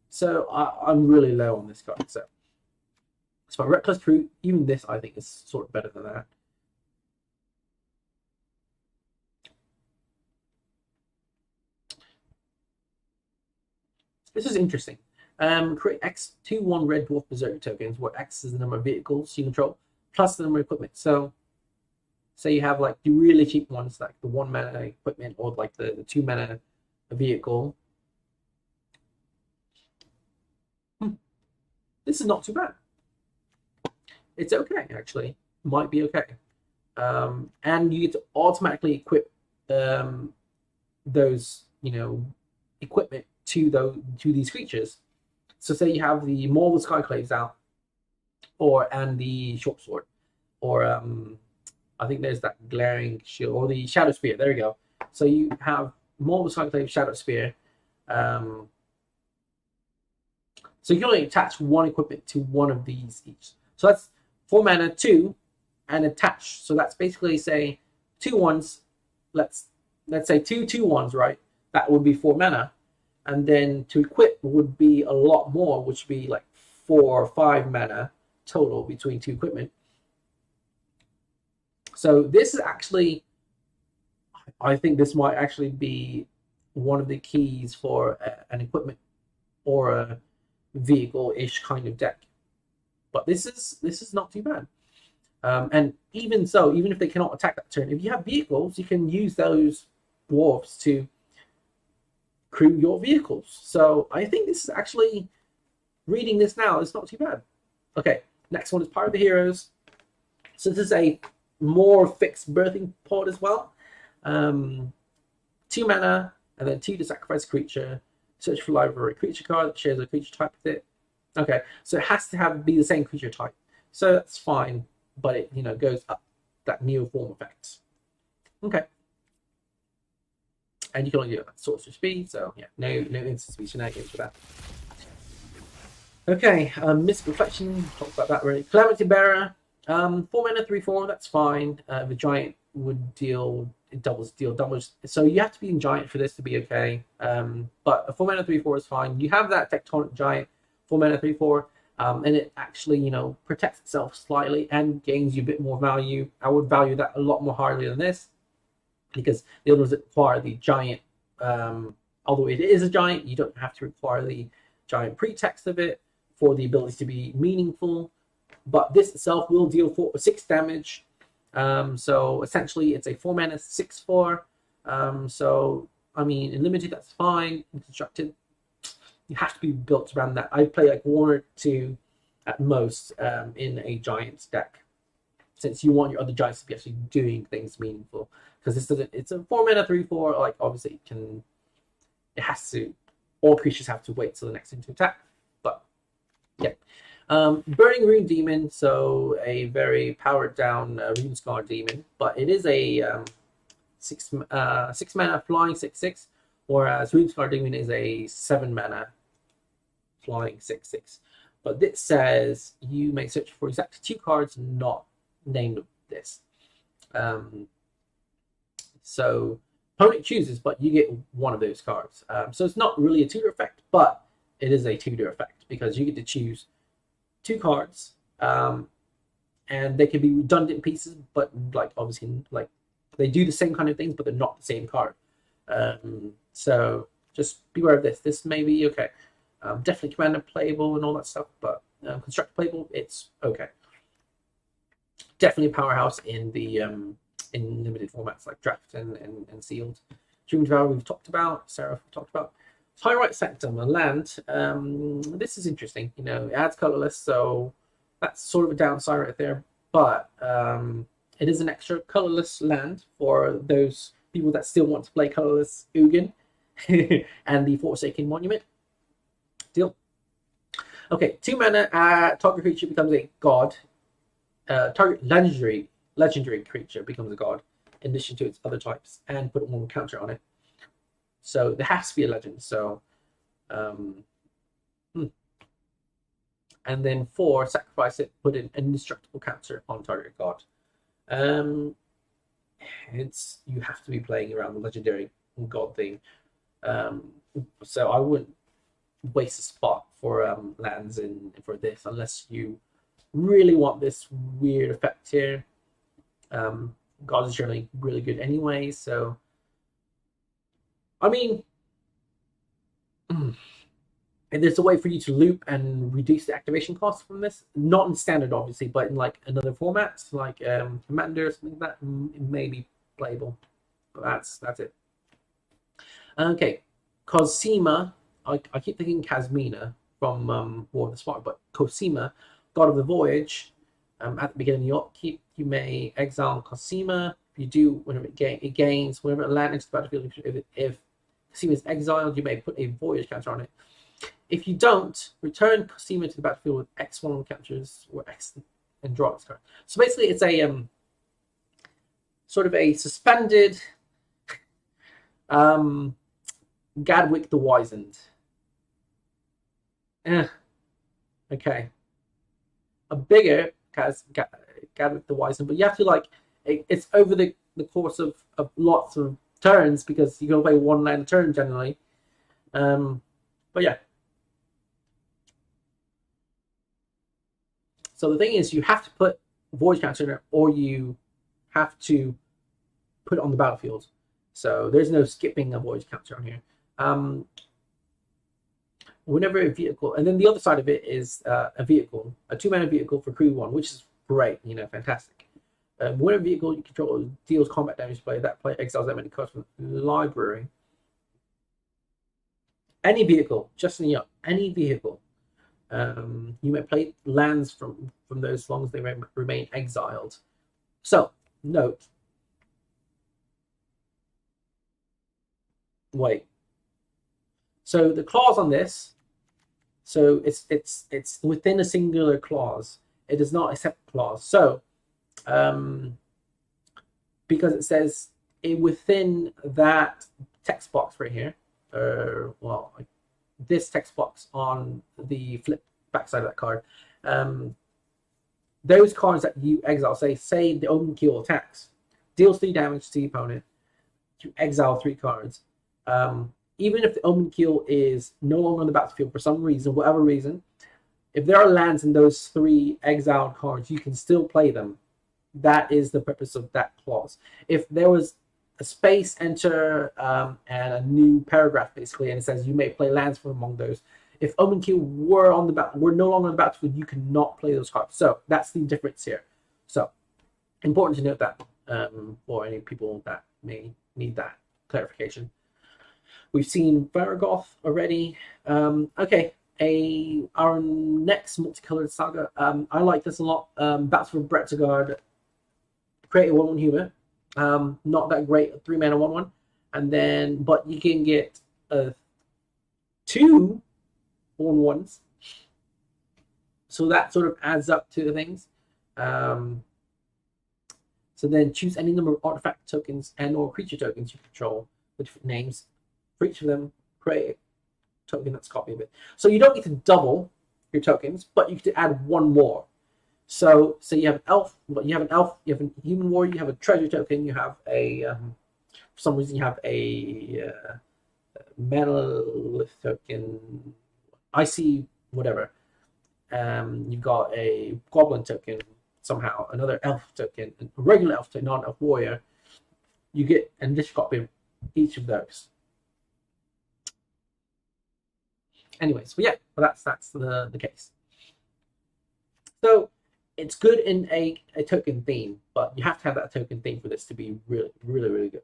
So I'm really low on this card. So my Reckless Crew, even this I think is sort of better than that. This is interesting. Create X 2/1 Red Dwarf Berserker tokens, where X is the number of vehicles you control, plus the number of equipment. So, say you have like the really cheap ones, like the 1 mana equipment, or like the 2 mana vehicle. This is not too bad. It's okay, actually. Might be okay. And you get to automatically equip those, equipment to these creatures. So say you have the Maul of Skyclaves out, and the Short Sword, or I think there's that Glaring Shield, or the Shadow Spear. There you go. So you have Maul of Skyclave, Shadow Spear. So you can only attach 1 equipment to 1 of these each. So that's 4 mana, 2, and attach. So that's basically, say, 2 1s. Let's say 2 2/1s, right? That would be 4 mana. And then to equip would be a lot more, which would be like 4 or 5 mana total between two equipment. So this is actually, I think this might actually be one of the keys for an equipment or a vehicle-ish kind of deck. But this is not too bad. And even so, even if they cannot attack that turn, if you have vehicles, you can use those dwarves to crew your vehicles. So I think this is actually, reading this now, it's not too bad. Okay, next one is Power of the Heroes. So this is a more fixed birthing pod as well. 2 mana, and then 2 to sacrifice a creature. Search for library creature card that shares a creature type with it. Okay, so it has to be the same creature type. So that's fine, but it goes up that Neoform effect. Okay. And you can only do it at sorcerer speed, so yeah, no instant speed shenanigans for that. Okay, Mist Reflection, talked about that already. Calamity Bearer, 4 mana, 3/4, that's fine. The giant would deal damage, so you have to be in giant for this to be okay. But a 4 mana, 3/4 is fine. You have that Tectonic Giant, 4 mana, 3/4, and it actually protects itself slightly and gains you a bit more value. I would value that a lot more highly than this, because the others require the giant. Although it is a giant, you don't have to require the giant pretext of it for the ability to be meaningful. But this itself will deal 6 damage. So essentially, it's a 4 mana 6/4. So I mean, in limited, that's fine. In constructed, you have to be built around that. I play like 1 or 2 at most in a giant deck, since you want your other giants to be actually doing things meaningful. Because it's a 4 mana 3/4. Like obviously, all creatures have to wait till the next turn to attack. But yeah, Burning Rune Demon, so a very powered down Rune Scar Demon, but it is a 6 mana flying 6/6, whereas Rune Scar Demon is a 7 mana flying 6/6. But this says you may search for exactly 2 cards not named this. So opponent chooses, but you get one of those cards. So it's not really a tutor effect, but it is a tutor effect because you get to choose 2 cards, and they can be redundant pieces, but like obviously like they do the same kind of things, but they're not the same card. So just beware of this. This may be okay. Definitely commander playable and all that stuff, but constructor playable, it's okay. Definitely a powerhouse in the in limited formats like draft and sealed. Dream Devourer we've talked about. Seraph we've talked about. Tyrite Sanctum, a land. This is interesting. It adds colorless, so that's sort of a downside right there. But it is an extra colorless land for those people that still want to play colorless Ugin and the Forsaken Monument. Deal. Okay, 2 mana. Target creature becomes a god. Target legendary creature becomes a god in addition to its other types, and put 1 counter on it. So there has to be a legend. So, and then 4, sacrifice it, put an indestructible counter on target god. You have to be playing around the legendary god thing. So I wouldn't waste a spot for lands for this unless you really want this weird effect here. God is generally really good anyway, so I mean, there's a way for you to loop and reduce the activation cost from this. Not in standard, obviously, but in like another formats, like Commander or something like that, it may be playable. But that's it. Okay, Cosima. I keep thinking Casmina from War of the Spark, but Cosima, God of the Voyage. At the beginning of your upkeep, you may exile Cosima. If you do, whenever it gains, whenever it lands the battlefield, if Cosima is exiled, you may put a Voyage counter on it. If you don't, return Cosima to the battlefield with X1 counters or X and draw this card. So basically, it's a sort of a suspended Gadwick the Wizened. Okay. A bigger Gadwick the Wizened, but you have to it's over the course of lots of turns because you're gonna play 1 land a turn generally. But yeah. So the thing is, you have to put voyage counter in it, or you have to put it on the battlefield. So there's no skipping a voyage counter on here. Whenever a vehicle, and then the other side of it is a vehicle, a 2-mana vehicle for crew 1, which is great, fantastic. When a vehicle you control deals combat damage to player, that player exiles that many cards from the library. Any vehicle, just in any vehicle. You may play lands from those as long as they remain exiled. So, note. Wait. So the clause on this, so it's within a singular clause. It does not accept clause. So, because it says within that text box right here, well, this text box on the flip backside of that card, those cards that you exile, say the Omen Keel attacks, deals 3 damage to the opponent, you exile 3 cards. Even if the Omen Keel is no longer on the battlefield for some reason, whatever reason, if there are lands in those 3 exiled cards, you can still play them. That is the purpose of that clause. If there was a space enter and a new paragraph basically, and it says you may play lands from among those. If Omen Keel were no longer on the battlefield, you cannot play those cards. So that's the difference here. So important to note that for any people that may need that clarification. We've seen Varagoth already. Okay, our next multicolored saga. I like this a lot. Battle for Bretagard. Create a 1/1 human. Not that great, a 3-mana 1/1, and then but you can get 2 1/1s. So that sort of adds up to the things. So then choose any number of artifact tokens and/or creature tokens you control with different names. For each of them, create a token that's a copy of it. So you don't need to double your tokens, but you get to add 1 more. So you have an elf, you have a human warrior, you have a treasure token, you have a for some reason you have a monolith token, icy whatever. You've got a goblin token somehow, another elf token, a regular elf token, non-elf warrior. You get an additional copy of each of those. Anyways, but yeah, that's the case. So it's good in a token theme, but you have to have that token theme for this to be really, really, really good.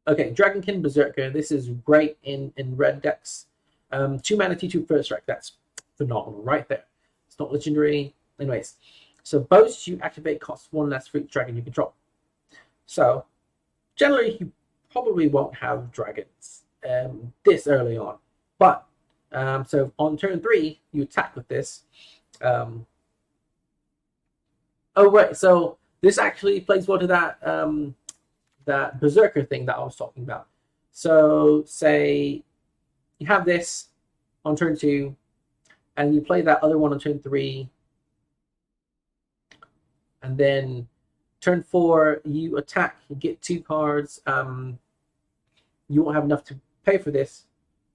Okay, Dragonkin Berserker. This is great in red decks. 2 mana T2 first strike. That's phenomenal right there. It's not legendary. Anyways, so both you activate costs 1 less for each dragon you control. So generally, you probably won't have dragons this early on, but so on turn 3, you attack with this. Oh right, so this actually plays well to that that Berserker thing that I was talking about. So say you have this on turn 2, and you play that other one on turn 3, and then turn 4 you attack, you get 2 cards. You won't have enough to pay for this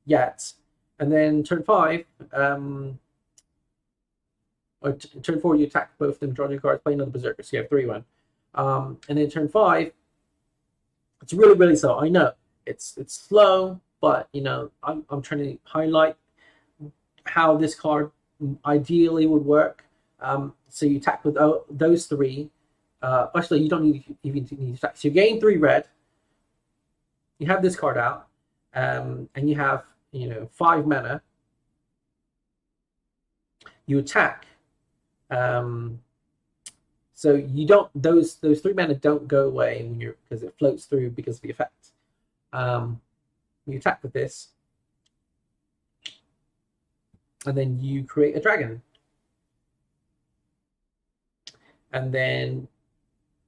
yet, and then turn 5 or turn 4 you attack both of them, draw 2 cards, play another Berserker, so you have 3-1. And then turn 5, it's really, really slow. I know it's slow, but I'm trying to highlight how this card ideally would work. So you attack with those 3. Actually, you don't even need to attack. So you gain 3 red. You have this card out, and you have 5 mana. You attack. So you don't those 3 mana don't go away when because it floats through because of the effect. You attack with this, and then you create a dragon, and then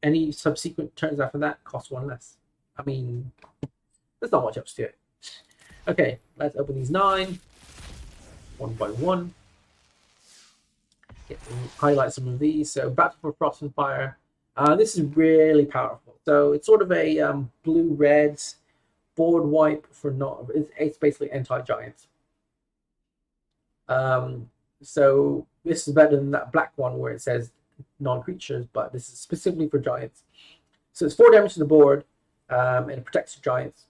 any subsequent turns after that cost 1 less. I mean, there's not much else to it. Okay, let's open these 9 one by one. Highlight some of these. So Battle for Frost and Fire. This is really powerful. So it's sort of a blue-red board wipe for not. It's basically anti-giant. So this is better than that black one where it says non-creatures, but this is specifically for giants. So it's 4 damage to the board, and it protects your giants.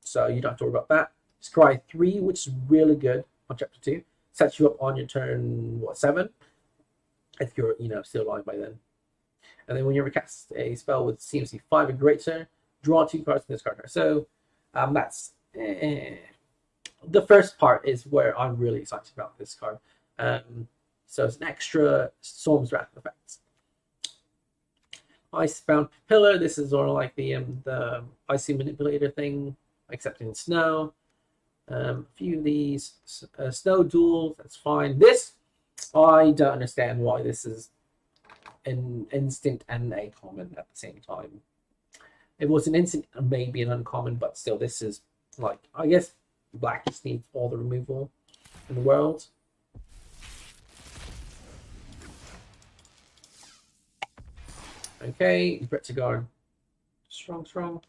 So you don't have to worry about that. Scry 3, which is really good on chapter 2. Sets you up on your turn, 7? If you're, still alive by then. And then when you cast a spell with CMC 5 or greater, draw 2 cards from this card. So that's the first part is where I'm really excited about this card. So it's an extra Storm's Wrath effect. Icebound Pillar. This is sort of like the Icy Manipulator thing, except in snow. A few of these snow duels. That's fine. This I don't understand why this is an instant and a common at the same time. It was an instant and maybe an uncommon, but still, this is like, I guess black just needs all the removal in the world. Okay, Brettigard. Strong.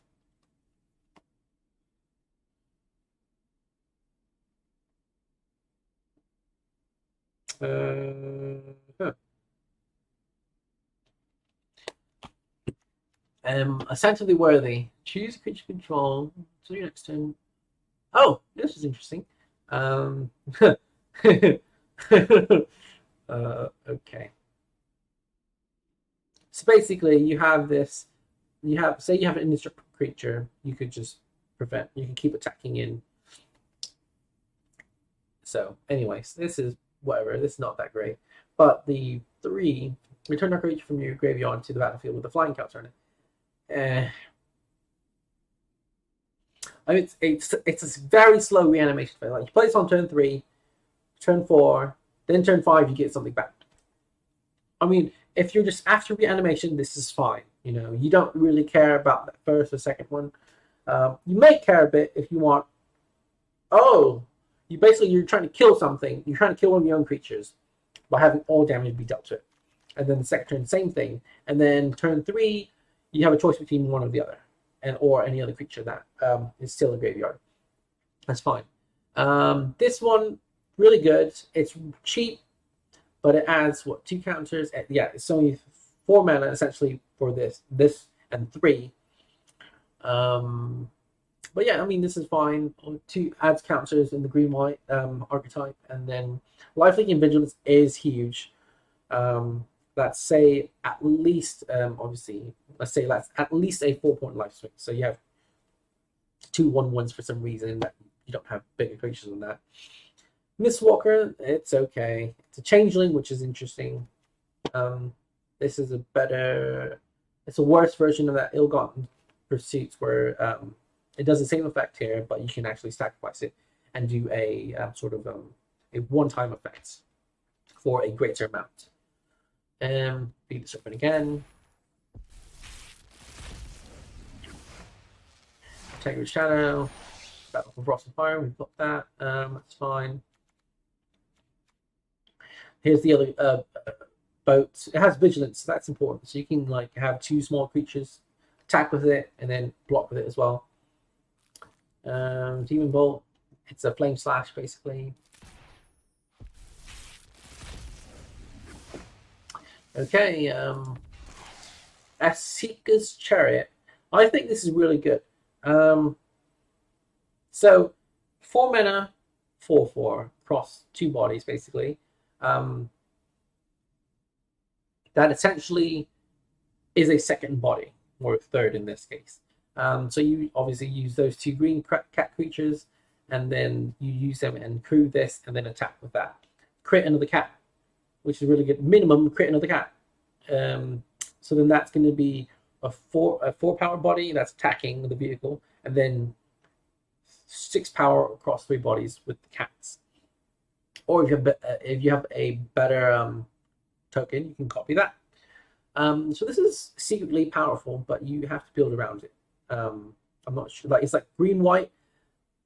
Ascent Worthy. Choose a creature control to your next turn. Oh, this is interesting. Okay. So basically, you have this. Say you have an indestructible creature. You could just prevent. You can keep attacking in. So, anyways, this is whatever. This is not that great. But the 3, return a creature from your graveyard to the battlefield with a flying counter on it. I mean, it's a very slow reanimation phase. Like you play this on turn 3, turn 4, then turn 5, you get something back. I mean, if you're just after reanimation, this is fine. You don't really care about that first or second one. You may care a bit if you want. Oh, you're trying to kill something. You're trying to kill one of your own creatures by having all damage be dealt to it. And then the second turn, same thing. And then turn 3, you have a choice between one or the other, or any other creature that is still in graveyard. That's fine. This one, really good. It's cheap, but it adds 2 counters. Yeah, it's only 4 mana essentially for this and 3. But yeah, I mean, this is fine. 2 adds counters in the green-white archetype, and then Lifelink and Vigilance is huge. Let's say at least, obviously, let's say that's at least a 4-point life swing. So you have 2 1/1s for some reason that you don't have bigger creatures than that. Mistwalker, it's okay. It's a changeling, which is interesting. This is it's a worse version of that Ill-Gotten Pursuits where it does the same effect here, but you can actually sacrifice it and do a sort of a one-time effect for a greater amount. Beat the Serpent again. Integrity Shadow. Battle for Frost and Fire. We've got that. That's fine. Here's the other boat. It has Vigilance, so that's important. So you can have 2 small creatures attack with it and then block with it as well. Demon Bolt. It's a flame slash basically. Okay, Asika's Chariot. I think this is really good. So 4 mana, 4/4 across 2 bodies basically. That essentially is a second body, or a third in this case. So you obviously use those 2 green cat creatures, and then you use them and crew this, and then attack with that. Crit another cat, which is really good. Minimum crit another cat. So then that's going to be a 4 power body that's attacking the vehicle, and then 6 power across 3 bodies with the cats. Or if you have a better token, you can copy that. So this is secretly powerful, but you have to build around it. I'm not sure. It's like green-white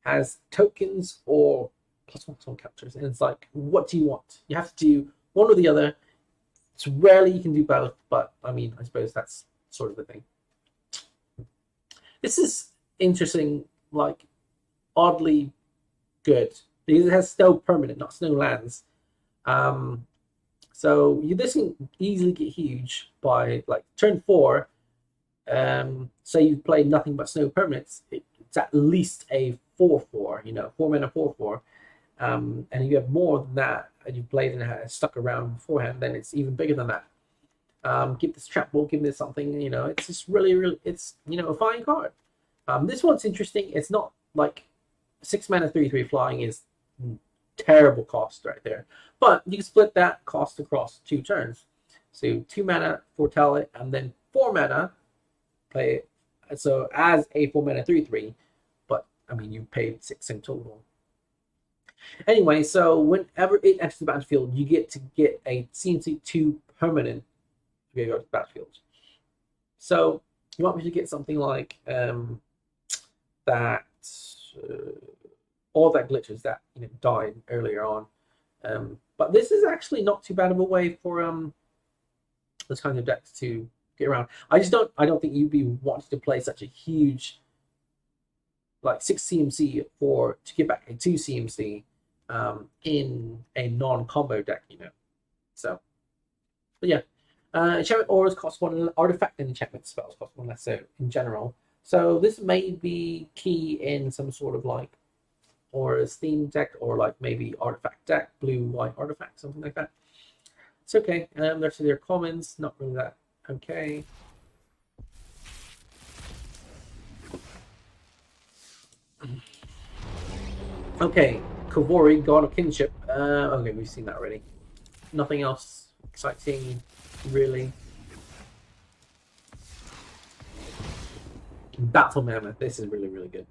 has tokens or +1 counters, and it's like, what do you want? You have to do one or the other. It's rarely you can do both, but I mean, I suppose that's sort of the thing. This is interesting, oddly good, because it has snow permanent, not snow lands. So this can easily get huge by like turn 4. Say you've played nothing but snow permanents, it's at least a 4/4, 4-mana 4/4. And if you have more than that, and you've played and stuck around beforehand, then it's even bigger than that. Give this trap ball, give this something, it's just really, it's, a fine card. This one's interesting. It's not like 6-mana 3/3 flying is terrible cost right there, but you can split that cost across 2 turns. So 2 mana foretell it, and then 4 mana play it. So as a 4-mana 3/3, but I mean you paid 6 in total. Anyway, so whenever it enters the battlefield, you get to get a CMC 2 permanent to go to the battlefield. So you want me to get something like that. All that glitches that died earlier on, but this is actually not too bad of a way for those kinds of decks to get around. I don't think you'd be wanting to play such a huge like 6 CMC to get back a 2 CMC in a non-combo deck, So, but yeah, enchantment auras cost 1 artifact, and enchantment spells cost 1 less. So in general, so this may be key in some sort of like auras theme deck, or like maybe artifact deck, blue-white artifact, something like that. It's okay. There's their commons, not really that okay. Okay, Kavori, God of Kinship. Okay, we've seen that already. Nothing else exciting, really. Battle Mammoth. This is really, really good.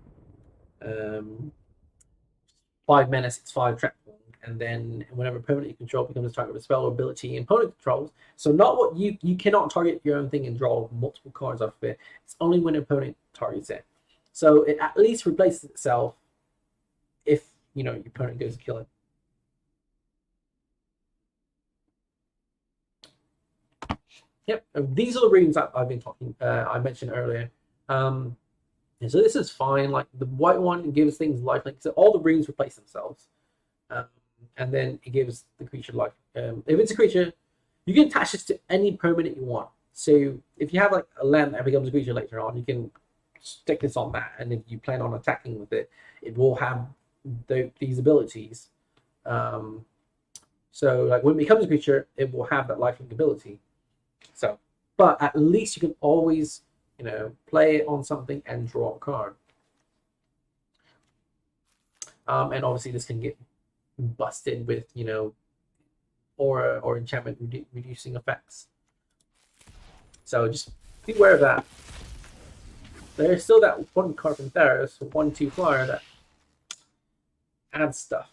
5 mana, 6/5 trap, and then whenever opponent you control becomes a target of a spell or ability opponent controls. So not what you cannot target your own thing and draw multiple cards off of it. It's only when an opponent targets it. So it at least replaces itself if your opponent goes to kill it. Yep, these are the runes that I've been talking. I mentioned earlier. So this is fine. Like the white one gives things lifelink. So all the runes replace themselves, and then it gives the creature life. If it's a creature, you can attach this to any permanent you want. So if you have like a land that becomes a creature later on, you can stick this on that, and if you plan on attacking with it, it will have these abilities. So like when it becomes a creature, it will have that lifelink ability. So, but at least you can always play it on something and draw a card. And obviously this can get busted with aura or enchantment reducing effects. So just be aware of that. There's still that one card from Theros, 1/2 flyer that adds stuff.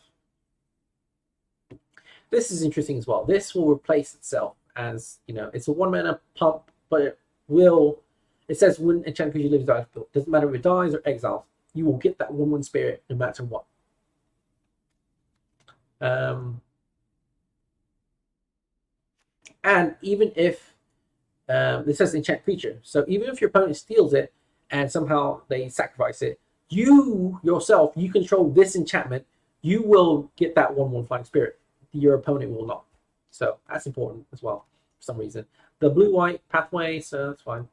This is interesting as well. This will replace itself as it's a 1 mana pump, but it says when enchanted creature lives out, doesn't matter if it dies or exiles, you will get that 1/1 spirit no matter what. And even if this says enchant creature, so even if your opponent steals it and somehow they sacrifice it, you yourself, you control this enchantment, you will get that 1/1 flying spirit. Your opponent will not. So that's important as well for some reason. The blue-white pathway, so that's fine.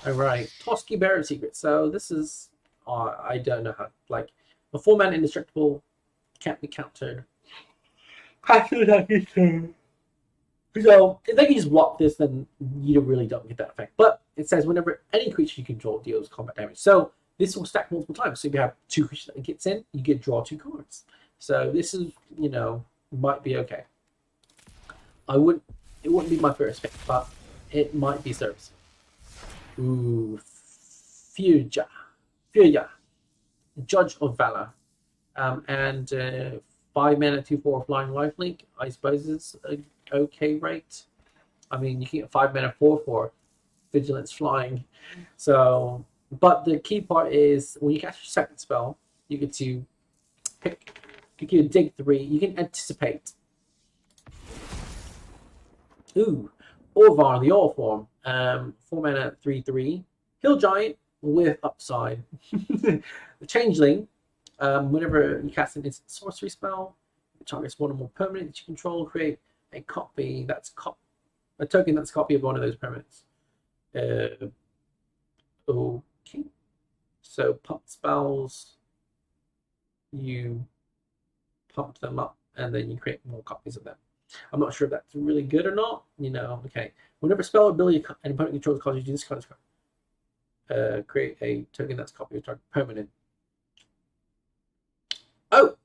All right, Toski Barrier Secret. So this is, I don't know how, like, a 4-mana indestructible can't be countered. So if they can just block this, then you really don't get that effect. But it says whenever any creature you control deals combat damage. So this will stack multiple times. So if you have 2 creatures that gets in, you get draw 2 cards. So this is, might be okay. It wouldn't be my first pick, but it might be serviceable. Ooh, Fuja, Judge of Valor, and 5 mana 2/4 flying lifelink. I suppose it's an okay rate. I mean, you can get 5 mana 4/4 vigilance flying. So, but the key part is when you cast your second spell, you get to pick. You can dig 3. You can anticipate. Ooh, Orvar, the All form. 4 mana 3/3. Hill Giant. with upside. The Changeling, whenever you cast an instant sorcery spell, it targets one or more permanent that you control, create a copy that's a token that's a copy of one of those permanents. Okay. So pump spells, you pump them up, and then you create more copies of them. I'm not sure if that's really good or not. Okay. Whenever spell ability and opponent controls causes you to discard this card, create a token that's a copy of target permanent. Oh,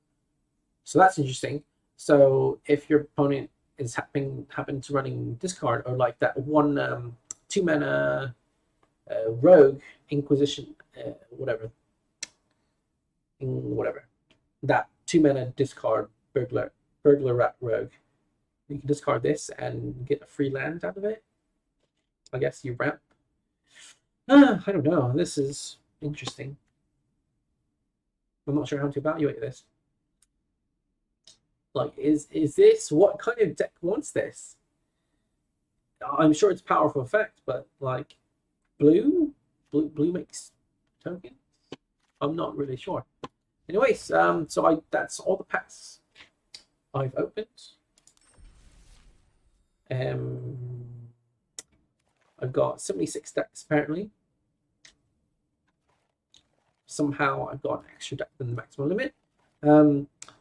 so that's interesting. So if your opponent is happen to running discard, or like that one 2-mana rogue Inquisition, whatever, that 2-mana discard burglar rat rogue, you can discard this and get a free land out of it. I guess you ramp. I don't know. This is interesting. I'm not sure how to evaluate this. Like, is this, what kind of deck wants this? I'm sure it's a powerful effect, but like, blue makes tokens. I'm not really sure. Anyways, so that's all the packs I've opened. I've got 76 decks apparently. Somehow I've got an extra deck than the maximum limit.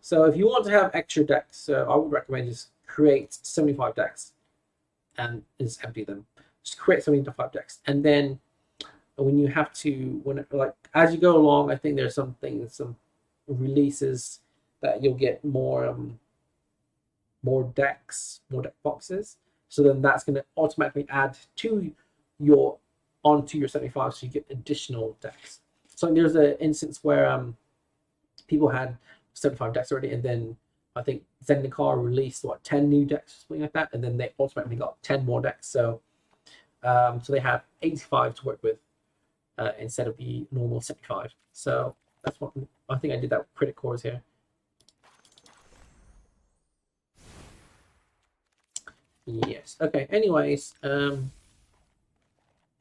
So if you want to have extra decks, I would recommend just create 75 decks and just empty them. Just create 75 decks, and then when you have to, as you go along, I think there's some releases that you'll get more deck boxes. So then that's going to automatically add onto your 75, so you get additional decks. So there's an instance where people had 75 decks already, and then I think Zendikar released 10 new decks, something like that, and then they automatically got 10 more decks. So they have 85 to work with instead of the normal 75. So that's what I think I did that with Critic Cores here. Yes. Okay. Anyways, I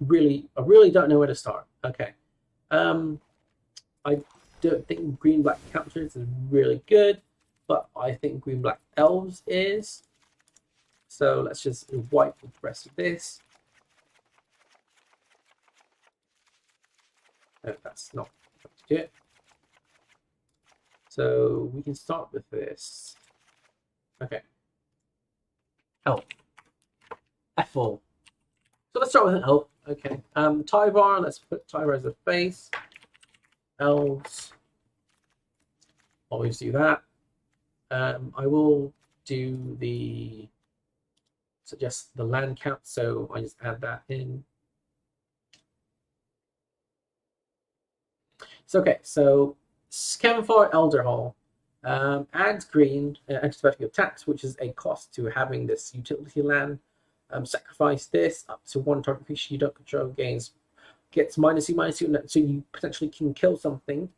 really don't know where to start. Okay. I don't think green black counters is really good, but I think green black elves is. So let's just wipe the rest of this. No, that's not it. So we can start with this. Okay. Elf. Ethel. So let's start with an elf. Okay. Tyvar, let's put Tyvar as a face. Elves. Always do that. I will do suggest the land count, so I just add that in. So okay, so Scamfar Elderhall adds green anti-special tax, which is a cost to having this utility land. Sacrifice this up to one target creature you don't control gets -2/-2, so you potentially can kill something.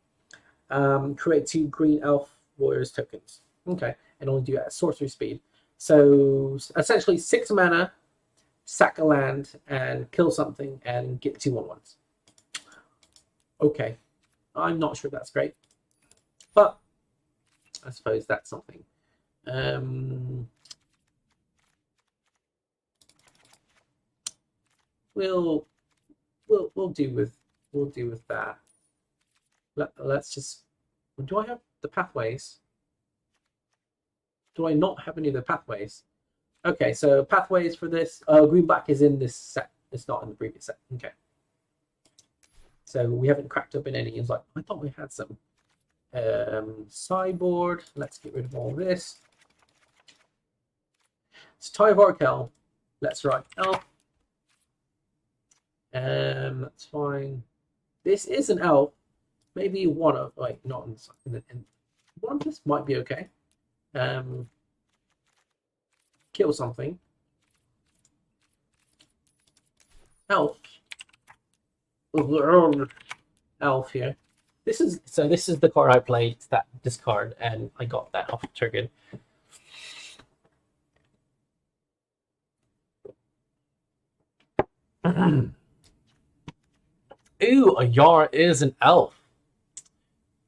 Create 2 green elf warriors tokens. Okay, and only do that at sorcery speed. So essentially 6 mana, sack a land, and kill something, and get 2 1/1s. Okay, I'm not sure that's great, but I suppose that's something. We'll do with that. Let's just. Do I have the pathways? Do I not have any of the pathways? Okay, so pathways for this. Green black is in this set. It's not in the previous set. Okay. So we haven't cracked up in any. It's like, I thought we had some. Sideboard. Let's get rid of all this. It's Tyvar Kell. Let's write elf. That's fine. This is an elf. Maybe one of, like, not in one of this might be okay. Kill something. Elf. Elf here. This is the card I played, that discard, and I got that off triggered. Ooh, a Yara is an elf.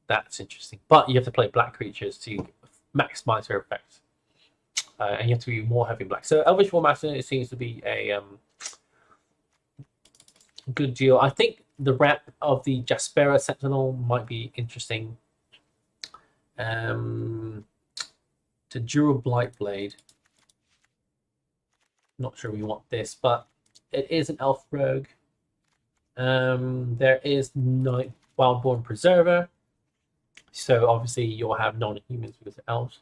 That's interesting. But you have to play black creatures to maximize her effect. And you have to be more heavy black. So Elvish Warmaster, it seems to be a good deal. I think the ramp of the Jaspera Sentinel might be interesting. To Jura Blightblade. Not sure we want this, but it is an elf rogue. There is Night Wildborn Preserver. So obviously you'll have non-humans because they're elves.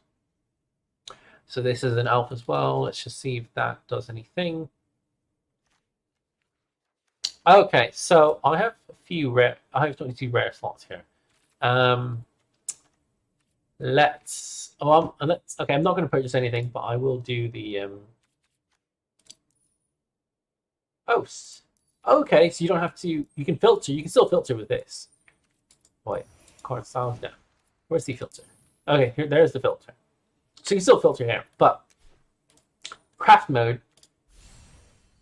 So this is an elf as well. Let's just see if that does anything. Okay, so I have a few rare. I have 22 rare slots here. Let's. Okay, I'm not going to purchase anything, but I will do the. Oh, okay. So you don't have to. You can filter. You can still filter with this. Wait, card styles down. Where's the filter? Okay, here. There's the filter. So you can still filter here, but craft mode.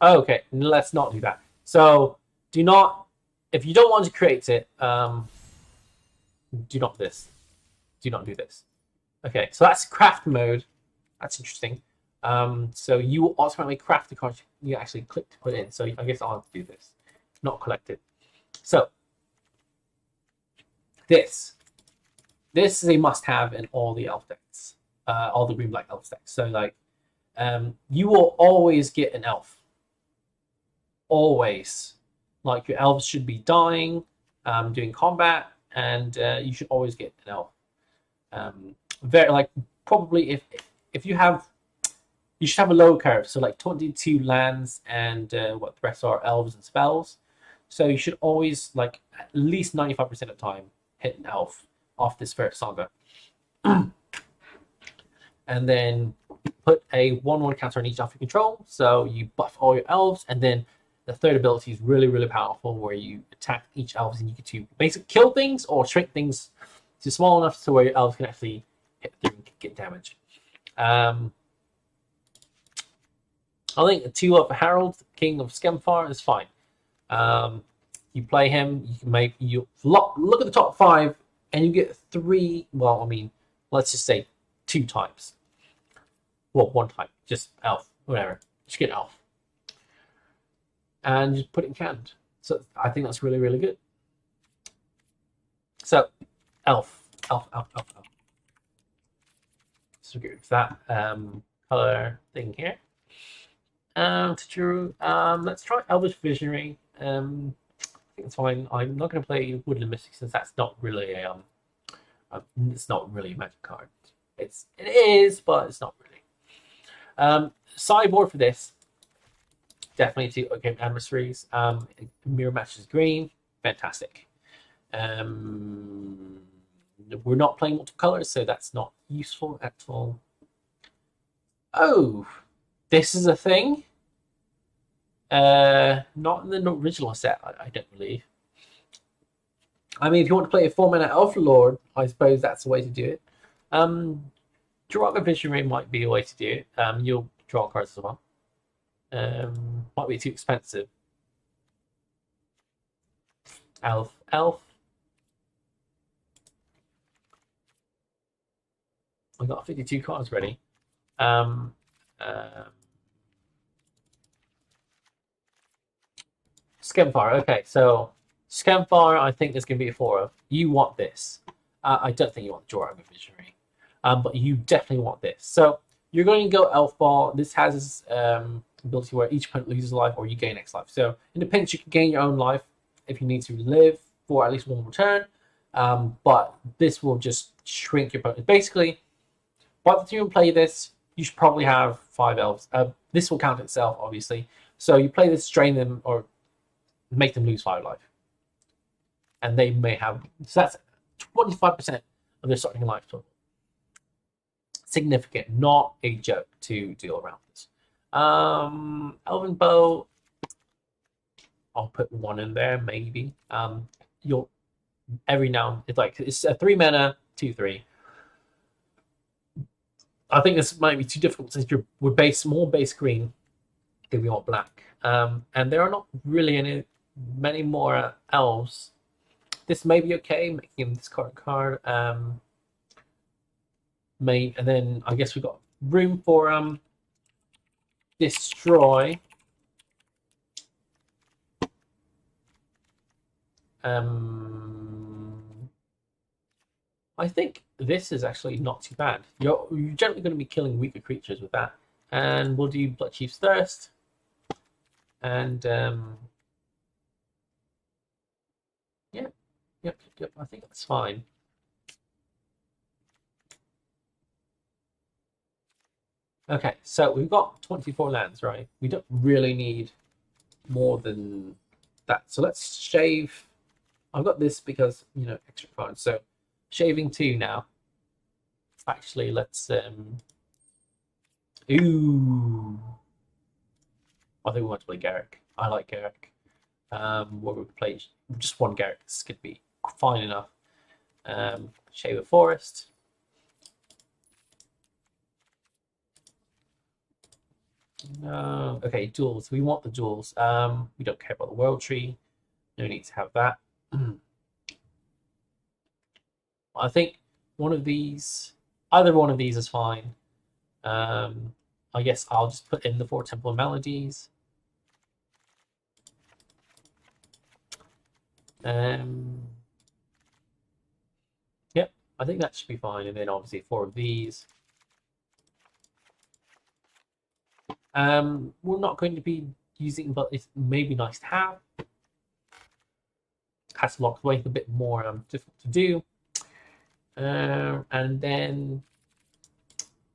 Okay, let's not do that. So do not, if you don't want to create it, do not this. Do not do this. Okay, so that's craft mode. That's interesting. So you will automatically craft the card you actually click to put in. So I guess I'll have to do this. Not collect it. So this is a must-have in all the elf decks. All the green-black elf decks. So like, you will always get an elf. Always. Like your elves should be dying, doing combat, and you should always get an elf. Very like probably if you have, you should have a low curve. So like 22 lands and what the rest are elves and spells. So you should always like at least 95% of the time hit an elf off this first saga. And then put a 1/1 counter on each elf you control. So you buff all your elves, and then the third ability is really, really powerful, where you attack each elf and you get to basically kill things or shrink things to small enough so where your elves can actually hit through and get damage. I think a 2 of Harold, King of Skemfar, is fine. You play him, you can make you look at the top 5, and you get 3. Well, I mean, let's just say 2 types. Well, 1 type, just elf, whatever. Just get elf, and just put it in hand. So I think that's really, really good. So elf. So good with that color thing here. Let's try Elvish Visionary. I think it's fine. I'm not going to play Woodland Mystic since that's not really a it's not really a magic card. It is, but it's not really. Sideboard for this. Definitely 2 game adversaries. Mirror matches green. Fantastic. We're not playing multiple colors, so that's not useful at all. Oh, this is a thing. Not in the original set, I don't believe. I mean, if you want to play a 4-mana Elf Lord, I suppose that's the way to do it. Draga Visionary might be a way to do it. You'll draw cards as well. Might be too expensive. Elf. I've got 52 cards ready. Skemfar. Okay, so Skemfar, I think there's going to be a 4 of. You want this. I don't think you want the Draga Visionary, but you definitely want this. So you're going to go Elf Ball. This has this ability where each opponent loses life or you gain X life. So in the pinch, you can gain your own life if you need to live for at least 1 more turn. But this will just shrink your opponent. Basically, by the time you play this, you should probably have 5 elves. This will count itself, obviously. So you play this, strain them, or make them lose 5 life. And they may have... So that's 25% of their starting life total. Significant, not a joke to deal around this. Elven Bow, I'll put 1 in there, maybe. You'll every now it's a 3-mana 2/3. I think this might be too difficult since we're more base green than we want black. And there are not really any many more elves. This may be okay, making him discard a card. And then I guess we've got room for destroy. I think this is actually not too bad. You're generally going to be killing weaker creatures with that. And we'll do Blood Chief's Thirst. And yep, I think that's fine. Okay, so we've got 24 lands, right? We don't really need more than that. So let's shave. I've got this because, you know, extra cards. So shaving 2 now. Actually, let's ooh. I think we want to play Garrick. I like Garrick. What would we play? Just one Garrick. This could be fine enough. Shave a Forest. No. Okay, duels. We want the duels. We don't care about the World Tree. No need to have that. I think one of these, either one of these is fine. I guess I'll just put in the 4 Temple of Melodies. Yep, I think that should be fine. And then obviously 4 of these. We're not going to be using, but it's maybe nice to have. Has to lock away a bit more difficult to do. And then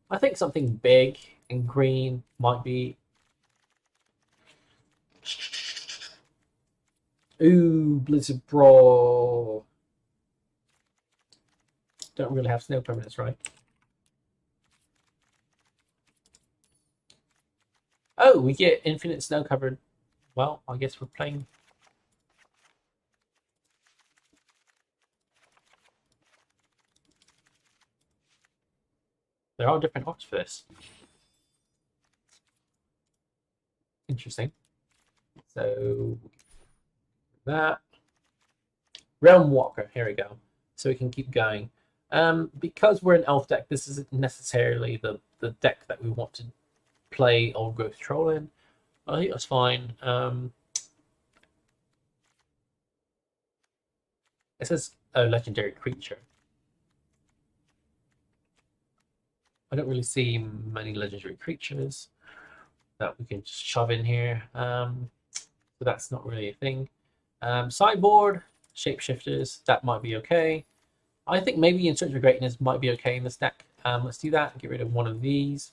I think something big and green might be. Ooh, Blizzard Brawl. Don't really have snow permanents, right? Oh, we get infinite snow covered. Well, I guess we're playing. There are different arts for this. Interesting. So that Realm Walker. Here we go. So we can keep going. Because we're an elf deck, this isn't necessarily the deck that we want to play Old Growth Troll in. I think that's fine. It says a legendary creature. I don't really see many legendary creatures that we can just shove in here. So that's not really a thing. Sideboard, shapeshifters, that might be okay. I think maybe In Search of Greatness might be okay in this deck. Let's do that. Get rid of one of these.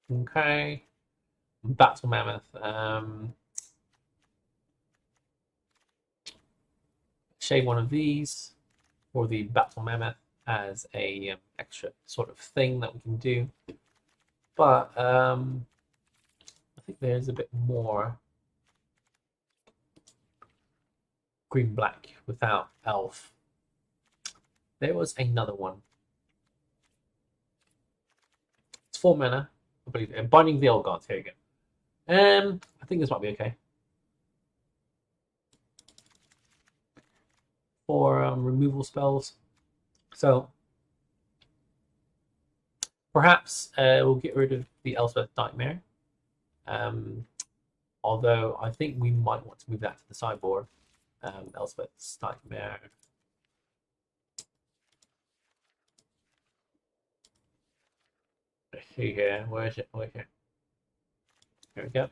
Okay. Battle Mammoth. Shave one of these for the Battle Mammoth as a extra sort of thing that we can do. But I think there's a bit more green-black without elf. There was another one. It's 4 mana, I believe. And Binding the Old Gods. Here you go. I think this might be okay. For removal spells. So perhaps we'll get rid of the Elspeth Nightmare. Although I think we might want to move that to the sideboard. Elspeth's Nightmare. Here, where is it? Oh, here. Here we go.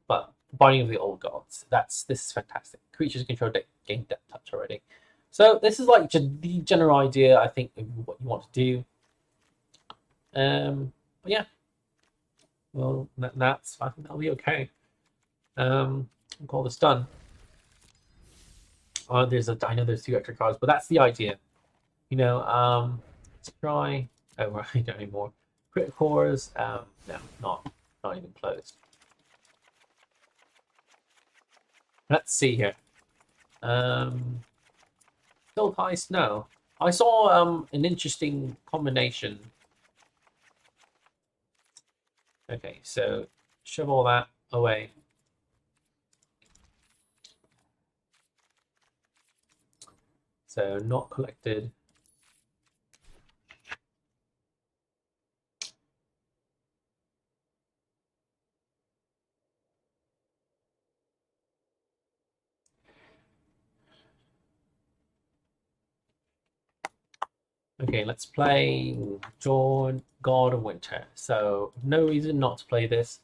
But Binding of the Old Gods. This is fantastic. Creatures control deck gain depth touch already. So this is like the general idea, I think, of what you want to do. But yeah. Well, that's I think that'll be okay. I'll call this done. I know there's 2 extra cards, but that's the idea. You know, let's try. Oh, right, I don't anymore. Crit cores. No, not even close. Let's see here. Still high snow. I saw an interesting combination. Okay, so shove all that away. So not collected. Okay, let's play God of Winter. So no reason not to play this.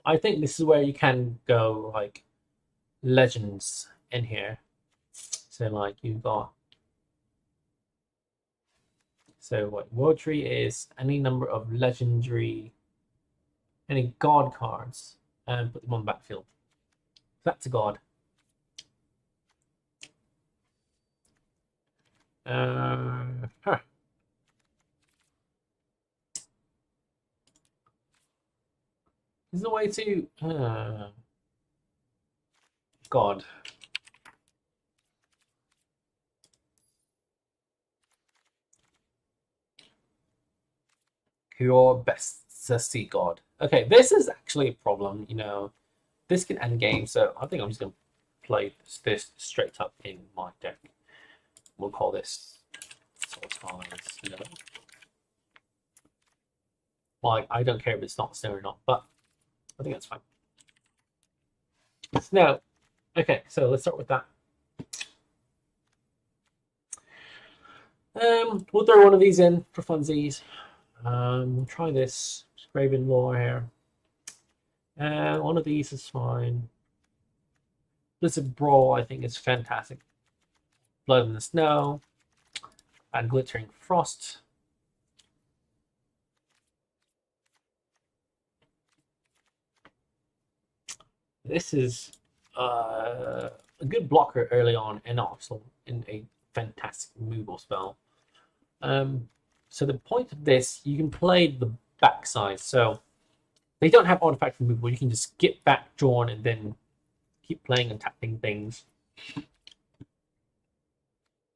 I think this is where you can go like legends in here. So like you've got, so what World Tree is any number of legendary, any god cards, and put them on the battlefield. That's a god. Huh. Is the way to God. Your best sea god. Okay, this is actually a problem, you know. This can end game, so I think I'm just gonna play this straight up in my deck. We'll call this Sultan's, you know. Like, I don't care if it's not snow or not, but I think that's fine. Snow. Okay, so let's start with that. We'll throw one of these in for funsies. We'll try this Graven Lore here. And one of these is fine. Blizzard Brawl, I think, is fantastic. Blood in the Snow. And Glittering Frost. This is a good blocker early on and also in a fantastic removal spell. So the point of this, you can play the backside. So they don't have artifact removal. You can just get back drawn and then keep playing and tapping things.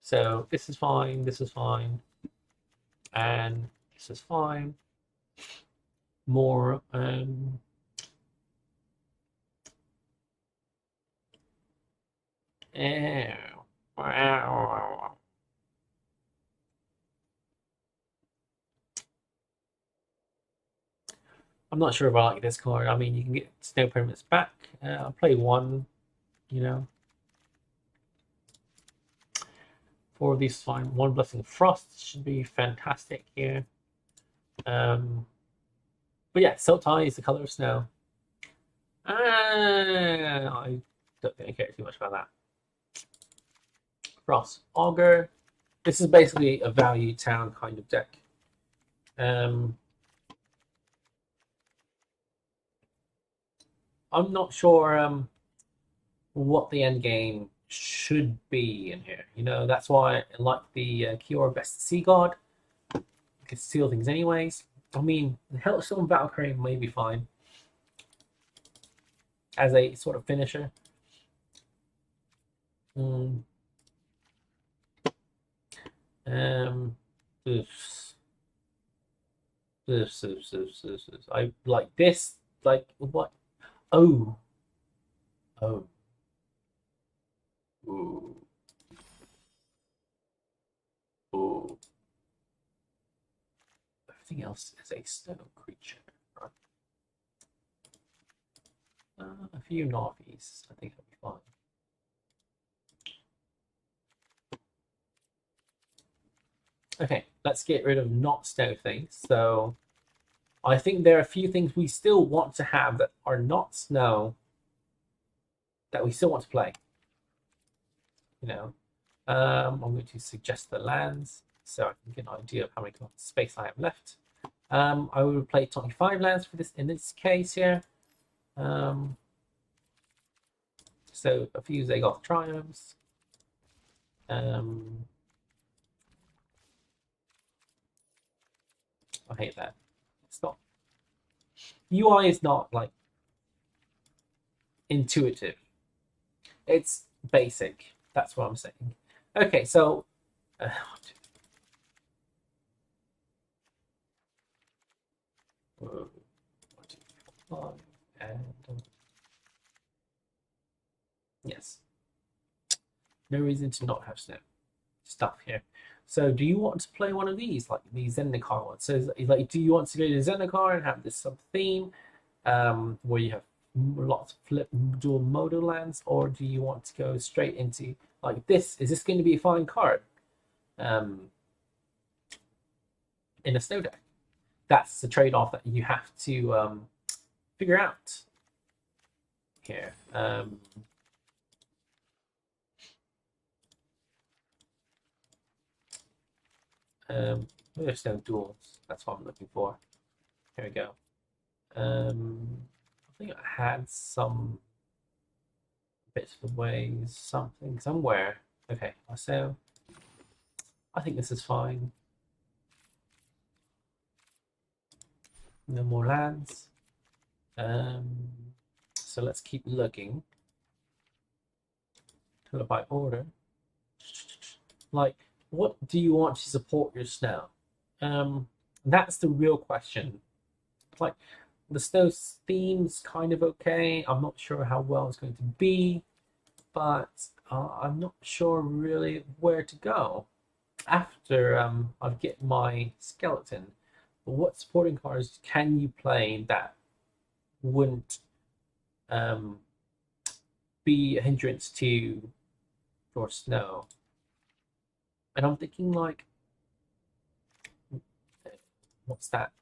So this is fine, this is fine, and this is fine. More I'm not sure if I like this card. I mean, you can get snow permanents back. I'll play one, you know. 4 of these is fine. 1 Blessing of Frost should be fantastic here. But yeah, Sultai is the color of snow. I don't think I care too much about that. Frost Augur. This is basically a value town kind of deck. I'm not sure what the end game should be in here. You know, that's why I like the Kiora Best Sea God. You can steal things anyways. I mean, the Hellstone Valkyrie may be fine as a sort of finisher. I like this. Like what? Oh. Ooh. Ooh. Everything else is a snow creature. Right? A few Narvies, I think that'll be fine. Okay, let's get rid of not snow things. So I think there are a few things we still want to have that are not snow that we still want to play. You know, I'm going to suggest the lands so I can get an idea of how many space I have left. I will play 25 lands for this in this case here. So a few Zagoth Triumphs. I hate that. It's not. UI is not like intuitive. It's basic. That's what I'm saying. Okay, so one, two, 5, and yes, no reason to not have stuff here. So, do you want to play one of these, like the Zendikar one? So, like, do you want to go to Zendikar and have this sub theme, where you have lots of flip dual modal lands, or do you want to go straight into like this? Is this going to be a fine card, um, in a snow deck? That's the trade-off that you have to figure out here. There's no duels. That's what I'm looking for. Here we go. I think I had some bits of the ways, something somewhere. Okay, so I think this is fine. No more lands. So let's keep looking. Color by order. Like, what do you want to support your snow? That's the real question. Like, the snow theme's kind of okay. I'm not sure how well it's going to be, but I'm not sure really where to go after I get my skeleton. But what supporting cards can you play that wouldn't be a hindrance to your snow? And I'm thinking like, what's that?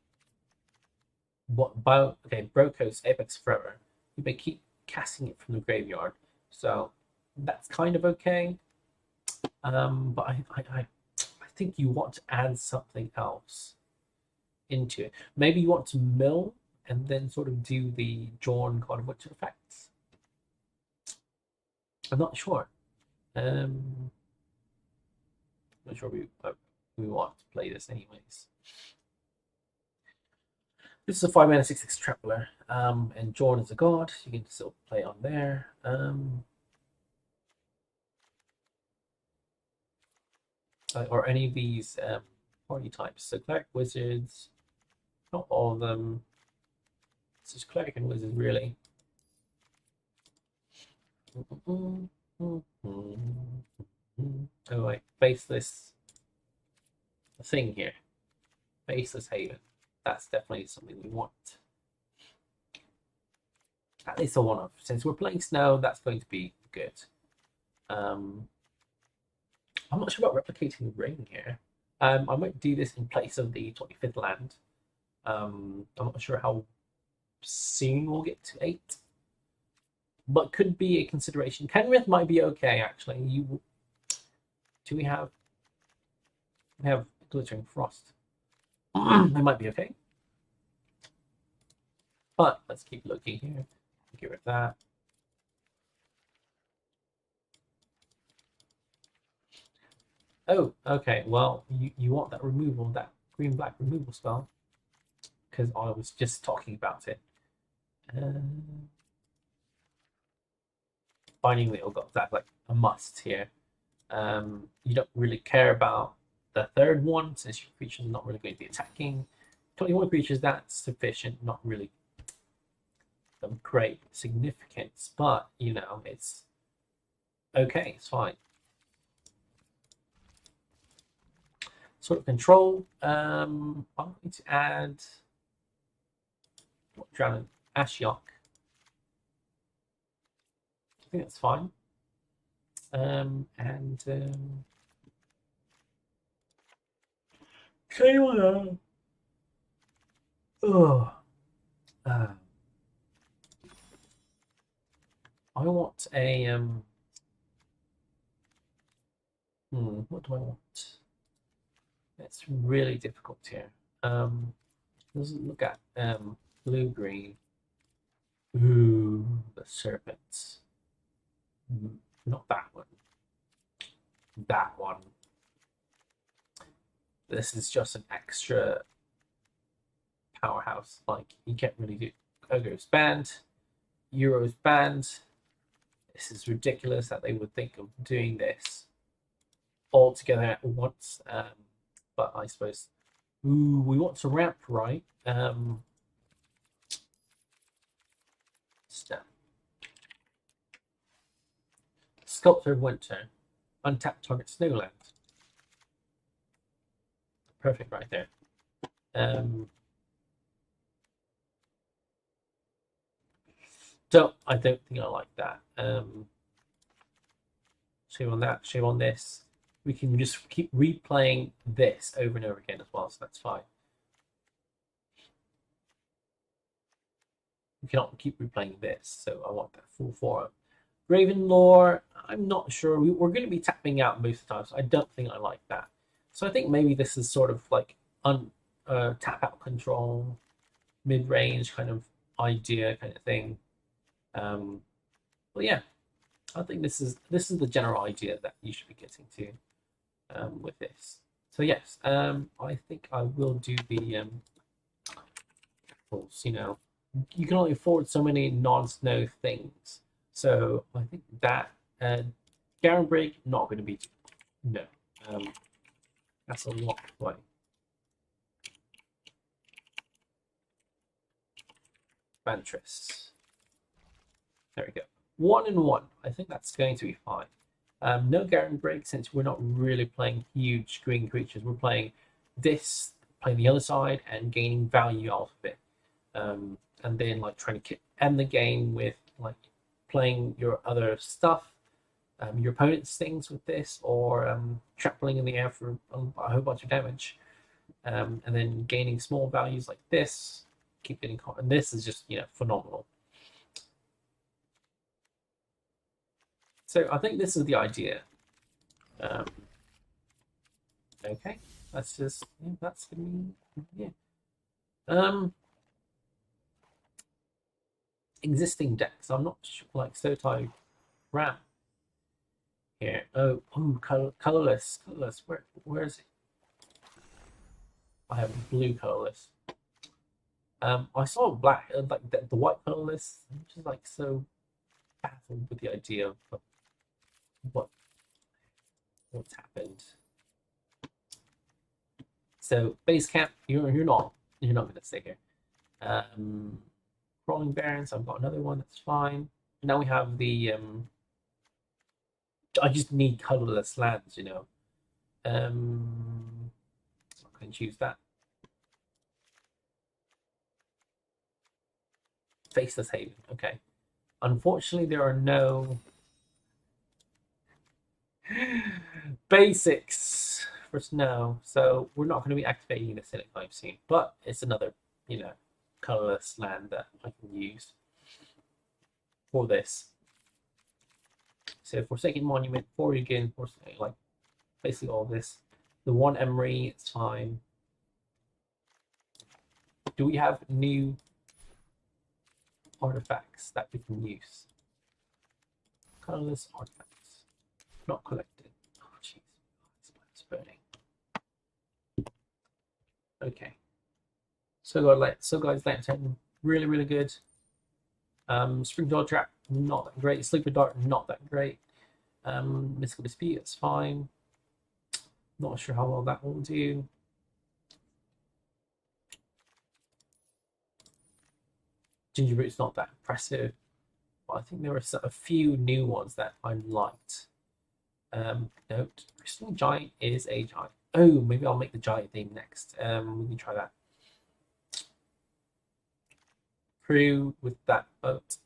Okay, Broco's Apex Forever. You may keep casting it from the graveyard, so that's kind of okay. But I think you want to add something else into it. Maybe you want to mill and then sort of do the drawn card of witch effects. I'm not sure. I'm not sure we want to play this anyways. This is a 5-mana 6/6 traveler, and Jorn is a god. You can still play on there. Or any of these party types. So cleric, wizards, not all of them. It's just cleric and wizards, really. Oh, wait, faceless thing here. Faceless Haven. That's definitely something we want. At least a one-off. Since we're playing snow, that's going to be good. I'm not sure about replicating the ring here. I might do this in place of the 25th land. I'm not sure how soon we'll get to 8, but could be a consideration. Kenrith might be okay, actually. Do we have Glittering Frost? It might be okay. But let's keep looking here. Get rid of that. Oh, okay. Well, you want that removal, that green-black removal spell, because I was just talking about it. Binding Wheel got that like a must here. You don't really care about the third one since your creature's not really going to be attacking. 21 creatures, that's sufficient, not really of great significance, but you know, it's okay, it's fine. Sort of control. I'm going to add Drowned Ashiok. I think that's fine. Okay, well, I want a what do I want? It's really difficult here. Let's look at blue green. Ooh, the serpents. Not that one. That one. This is just an extra powerhouse. Like, you can't really do Ogre's banned, Euro's banned. This is ridiculous that they would think of doing this. all together at once. But I suppose, ooh, we want to ramp, right? Step. Sculptor Winter. Untap target Snowland. Perfect right there. I don't think I like that. Shame on that, shame on this. We can just keep replaying this over and over again as well, so that's fine. We cannot keep replaying this, so I want that full form. Raven Lore, I'm not sure. We're going to be tapping out most of the time, so I don't think I like that. So I think maybe this is sort of like tap out control, mid range kind of idea kind of thing. But yeah, I think this is the general idea that you should be getting to with this. So yes, I think I will do the you know, you can only afford so many non-snow things. So I think that Garen Break not going to be no. That's a lot of play. Ventress. There we go. 1 and 1. I think that's going to be fine. No Garen Break since we're not really playing huge green creatures. We're playing this, playing the other side, and gaining value out of it. And then like trying to end the game with like playing your other stuff, your opponent's things with this, or trampling in the air for a whole bunch of damage, and then gaining small values like this. Keep getting caught, and this is just phenomenal. So I think this is the idea. Okay, that's just that's gonna be existing decks. I'm not sure, like Sotai Ram here. Oh, colorless. Where is it? I have blue colorless. I saw black, like the white colorless. I'm just like so baffled with the idea of what's happened. So base camp, you're not gonna stay here. Crawling Barrens, I've got another one, that's fine. Now we have the I just need colorless lands, I can choose that. Faceless Haven, okay. Unfortunately, there are no basics for snow, so we're not going to be activating this anytime soon. But it's another, colorless land that I can use for this. So Forsaken Monument, Forsaken, like basically all this. The one Emery, it's fine. Do we have new artifacts that we can use? Colorless artifacts, not collected. Oh jeez, it's burning. Okay. So guys, Lantern, really good. Spring Dog Trap, not that great. Sleeper Dart, not that great. Mystical Dispute, it's fine. Not sure how well that will do. Gingerroot's not that impressive, but I think there were a few new ones that I liked. Note, Crystal Giant is a giant. Oh, maybe I'll make the giant theme next. We can try that. Brew with that boat.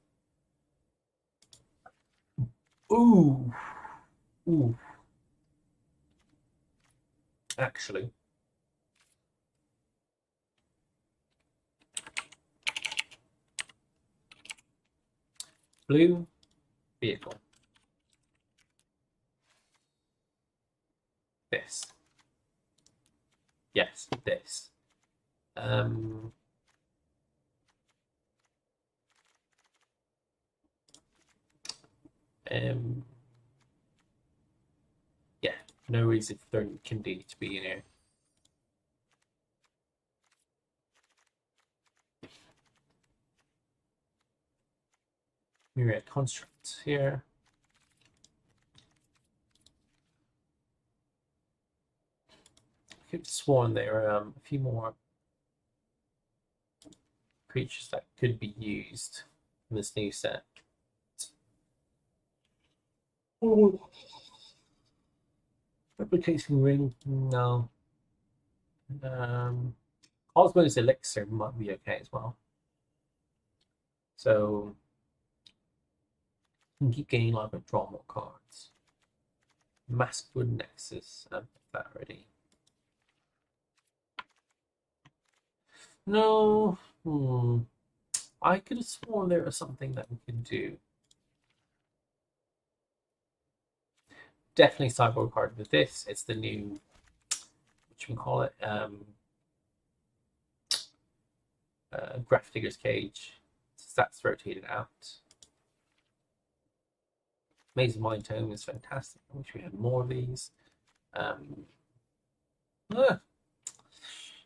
Ooh. Actually. Blue vehicle. This. Yes, this. Yeah, no reason for Kindi to be in here. Myriad Construct here. could have sworn there were a few more creatures that could be used in this new set. Oh. Replicating ring, no. Osmo's elixir might be okay as well. So you can keep gaining life and draw more cards. Maskwood Nexus, I've got that already. No, I could have sworn there was something that we could do. Definitely sideboard card with this. It's the new, what should we call it? Graph Digger's Cage. Stats rotated out. Maze of Mind Tome is fantastic. I wish we had more of these.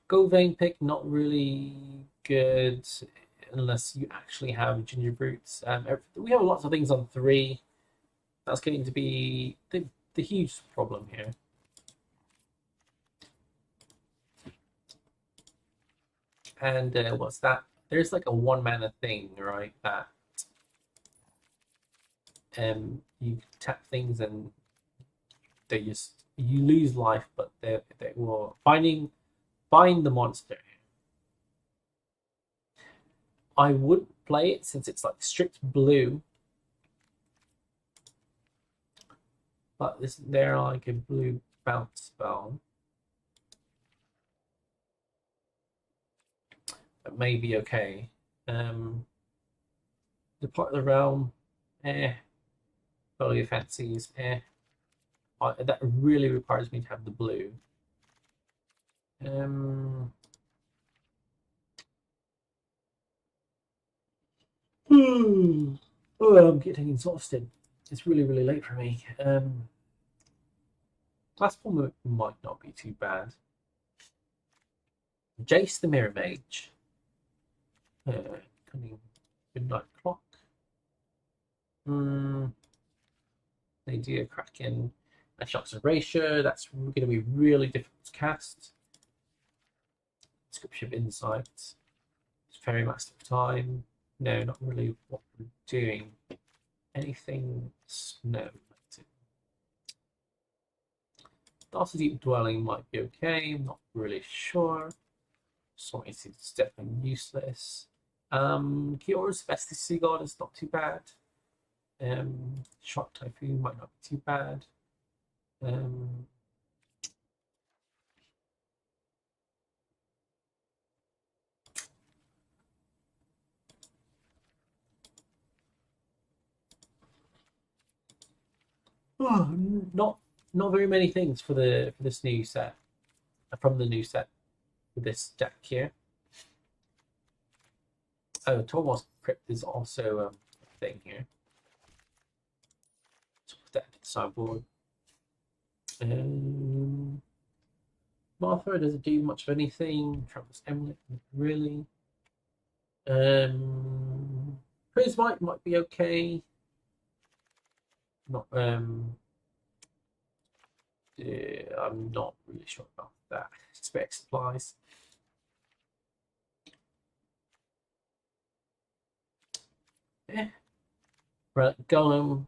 Go Vein Pick, not really good unless you actually have Ginger Brutes. We have lots of things on 3. That's going to be the huge problem here. And what's that? There's like a 1-mana thing, right? That you tap things and they just, you lose life, but they will bind the monster. I would play it since it's like strict blue, but they're like a blue bounce spell. That may be okay. The part of the realm, Follow Your Fancies, that really requires me to have the blue. Oh, I'm getting exhausted. It's really, really late for me. Glassball might not be too bad. Jace the Mirror Mage. Midnight Clock. They do a Kraken. And Shocks of Erasure. That's going to be really difficult to cast. Description of Insight. Fairy Master of Time. No, not really what we're doing. Anything snow related. Darcy Deep Dwelling might be okay. I'm not really sure. Sorry, it's definitely useless. Kyora's Bestie God is not too bad. Shock Typhoon might not be too bad. Not very many things for this new set. From the new set for this deck here. Oh, Tormos Crypt is also a thing here. So put that to the sideboard. Martha doesn't do much of anything. Travis Emlet, really. Prismite might be okay. Not I'm not really sure about that. Spec Supplies. Right, Golem.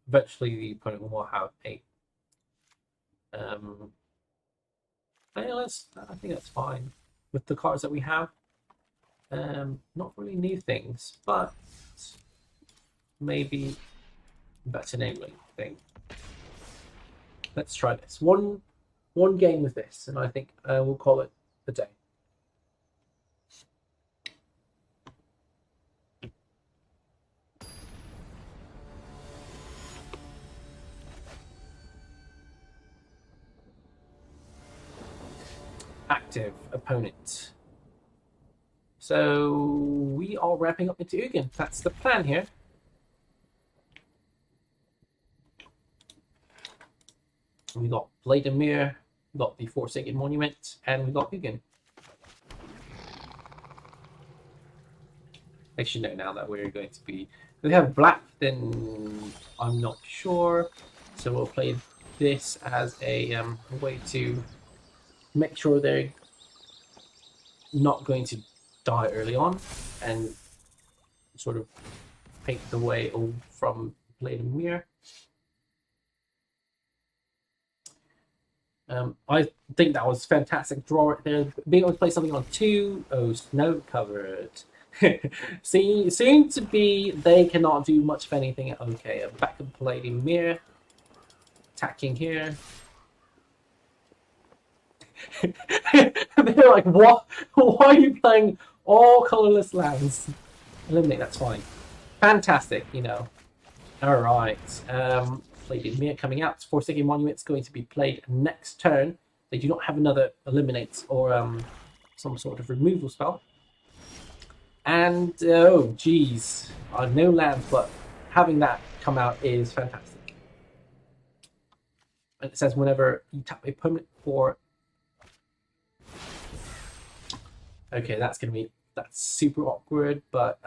Eventually the opponent will have a I think that's fine with the cards that we have. Not really new things, but maybe better naming thing. Let's try this. One game with this, and I think we'll call it a day. Active opponent. So we are wrapping up into Ugin. That's the plan here. We got Blade and Mirror, we got the Forsaken Monument, and we got Ugin. I should know now that we're going to be. If we have black, then I'm not sure. So we'll play this as a way to make sure they're not going to die early on, and sort of pave the way from Blade and Mirror. I think that was fantastic draw right there. Being able to play something on 2, snow covered. Seems to be they cannot do much of anything. Okay, I'm back and playing Mirror. Attacking here. They're like, what? Why are you playing all colorless lands? Eliminate, that's fine. Fantastic, you know. Alright. Played Mirror coming out. Forsaken Monument's going to be played next turn. They do not have another eliminate or some sort of removal spell. And oh geez, no lands, but having that come out is fantastic. And it says whenever you tap a permanent for. Okay, that's super awkward, but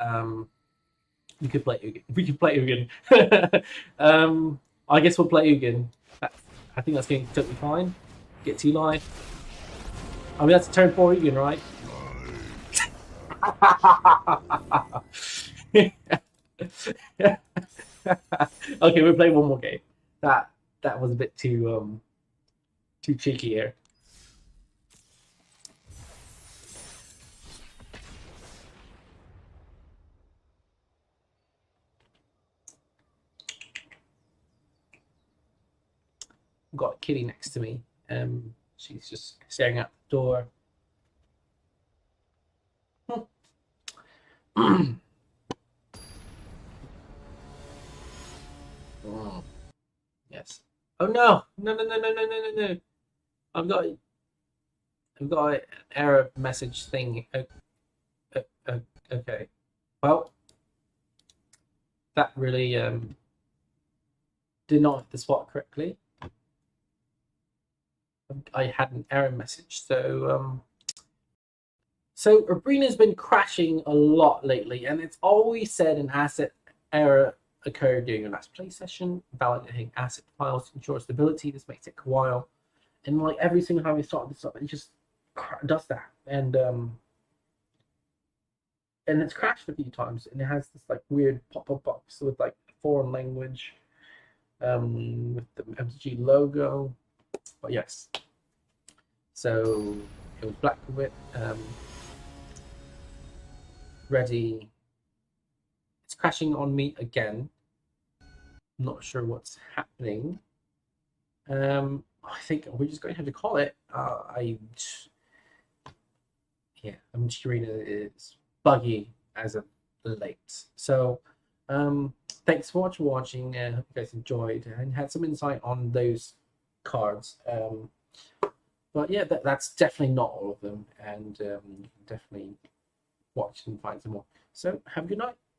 we could play Ugin. We could play Ugin. I guess we'll play Ugin. I think that's going to totally fine. Get 2 life. I mean, that's a turn 4 Ugin, right? Okay, we'll play one more game. That was a bit too cheeky here. Got a kitty next to me. She's just staring out the door. Oh. Yes. Oh no! No! I've got an error message thing. Okay. Well, that really did not hit the spot correctly. I had an error message, so Arena's been crashing a lot lately, and it's always said an asset error occurred during your last play session. Validating asset files to ensure stability. This may take a while, and like every single time we start this up, it just does that, and it's crashed a few times, and it has this like weird pop-up box with like foreign language, with the MTG logo. But yes, so it was Black Wit, ready. It's crashing on me again. I'm not sure what's happening. I think we're just going to have to call it. MTG Arena is buggy as of late. So thanks so much for watching, and hope you guys enjoyed and had some insight on those cards. But yeah, that's definitely not all of them, and you can definitely watch and find some more. So have a good night.